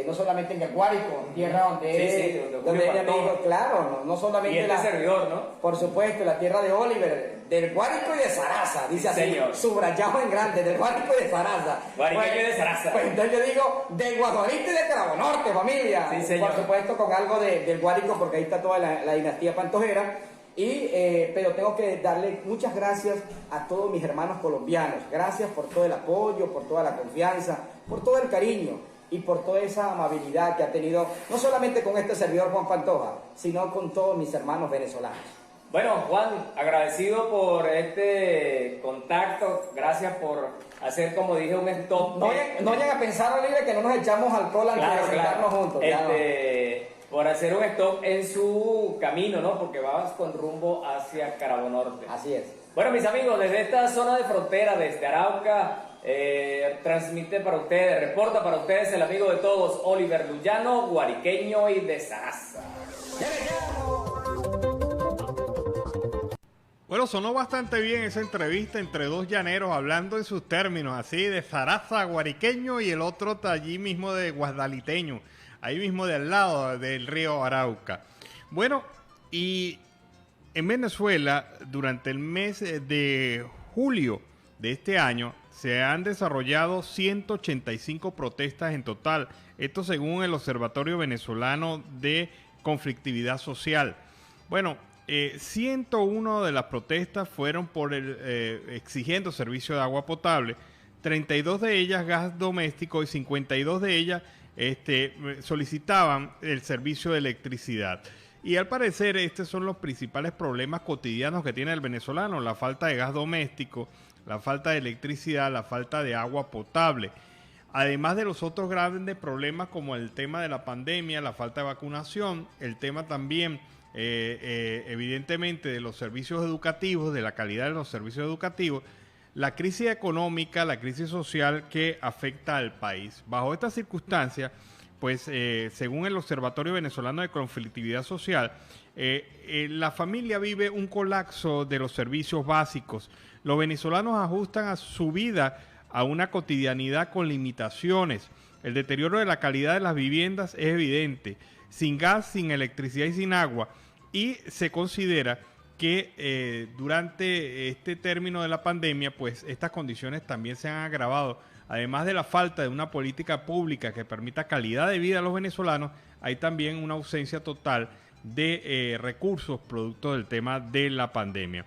No solamente en el Guárico, tierra donde donde mi amigo, claro, no solamente y servidor, ¿no? Por supuesto, la tierra de Oliver, del Guárico y de Zaraza, dice así, señor. Subrayado en grande, del Guárico y de Zaraza. Guariqueño y de Zaraza. Pues entonces yo digo, de Guagualito y de Carabonorte, familia. Sí, señor. Por supuesto, con algo del Guárico, porque ahí está toda la dinastía Pantojera. Pero tengo que darle muchas gracias a todos mis hermanos colombianos. Gracias por todo el apoyo, por toda la confianza, por todo el cariño y por toda esa amabilidad que ha tenido, no solamente con este servidor Juan Pantoja, sino con todos mis hermanos venezolanos. Bueno, Juan, agradecido por este contacto, gracias por hacer, como dije, un stop. No vayan a pensar, Oliver, que no nos echamos alcohol antes de sentarnos juntos. Por hacer un stop en su camino, ¿no? Porque vas con rumbo hacia Carabonorte. Así es. Bueno, mis amigos, desde esta zona de frontera, desde Arauca, transmite para ustedes, reporta para ustedes el amigo de todos, Oliver Luyano, guariqueño y de Zaraza. Bueno, sonó bastante bien esa entrevista entre dos llaneros hablando en sus términos, así de Zaraza, guariqueño, y el otro allí mismo de guadaliteño, ahí mismo del lado del río Arauca. Bueno, y en Venezuela, durante el mes de julio de este año, se han desarrollado 185 protestas en total. Esto según el Observatorio Venezolano de Conflictividad Social. Bueno, 101 de las protestas fueron por exigiendo servicio de agua potable. 32 de ellas gas doméstico y 52 de ellas solicitaban el servicio de electricidad. Y al parecer estos son los principales problemas cotidianos que tiene el venezolano: la falta de gas doméstico, la falta de electricidad, la falta de agua potable. Además de los otros grandes problemas como el tema de la pandemia, la falta de vacunación, el tema también evidentemente de los servicios educativos, de la calidad de los servicios educativos, la crisis económica, la crisis social que afecta al país. Bajo estas circunstancias, pues según el Observatorio Venezolano de Conflictividad Social, la familia vive un colapso de los servicios básicos. Los venezolanos ajustan a su vida a una cotidianidad con limitaciones. El deterioro de la calidad de las viviendas es evidente, sin gas, sin electricidad y sin agua. Y se considera que durante este término de la pandemia, pues estas condiciones también se han agravado. Además de la falta de una política pública que permita calidad de vida a los venezolanos, hay también una ausencia total de recursos producto del tema de la pandemia.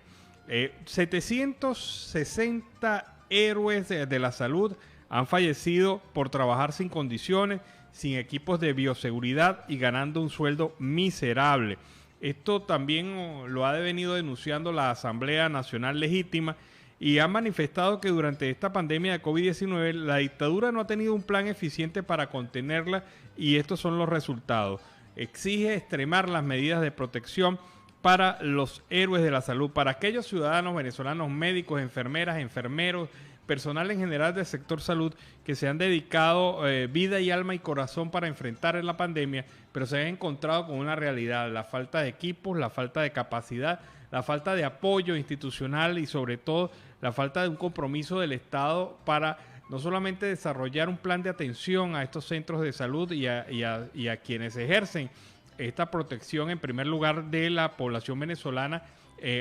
760 héroes de la salud han fallecido por trabajar sin condiciones, sin equipos de bioseguridad y ganando un sueldo miserable. Esto también lo ha venido denunciando la Asamblea Nacional Legítima y ha manifestado que durante esta pandemia de COVID-19 la dictadura no ha tenido un plan eficiente para contenerla y estos son los resultados. Exige extremar las medidas de protección para los héroes de la salud, para aquellos ciudadanos venezolanos, médicos, enfermeras, enfermeros, personal en general del sector salud que se han dedicado vida y alma y corazón para enfrentar la pandemia, pero se han encontrado con una realidad: la falta de equipos, la falta de capacidad, la falta de apoyo institucional y sobre todo la falta de un compromiso del Estado para no solamente desarrollar un plan de atención a estos centros de salud y a quienes ejercen esta protección en primer lugar de la población venezolana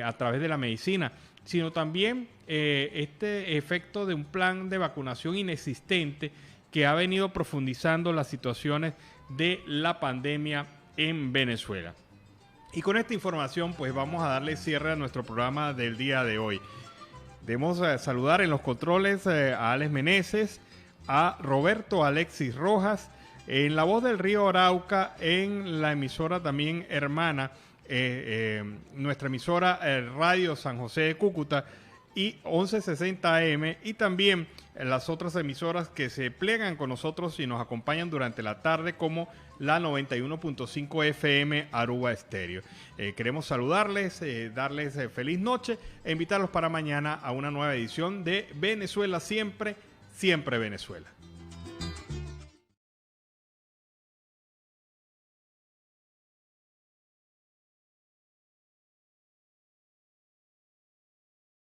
a través de la medicina, sino también este efecto de un plan de vacunación inexistente que ha venido profundizando las situaciones de la pandemia en Venezuela. Y con esta información pues vamos a darle cierre a nuestro programa del día de hoy. Debemos saludar en los controles a Alex Meneses, a Roberto Alexis Rojas, en La Voz del Río Arauca, en la emisora también hermana, nuestra emisora Radio San José de Cúcuta y 1160 AM, y también las otras emisoras que se plegan con nosotros y nos acompañan durante la tarde, como la 91.5 FM Aruba Estéreo. Queremos saludarles, darles feliz noche e invitarlos para mañana a una nueva edición de Venezuela Siempre, Siempre Venezuela.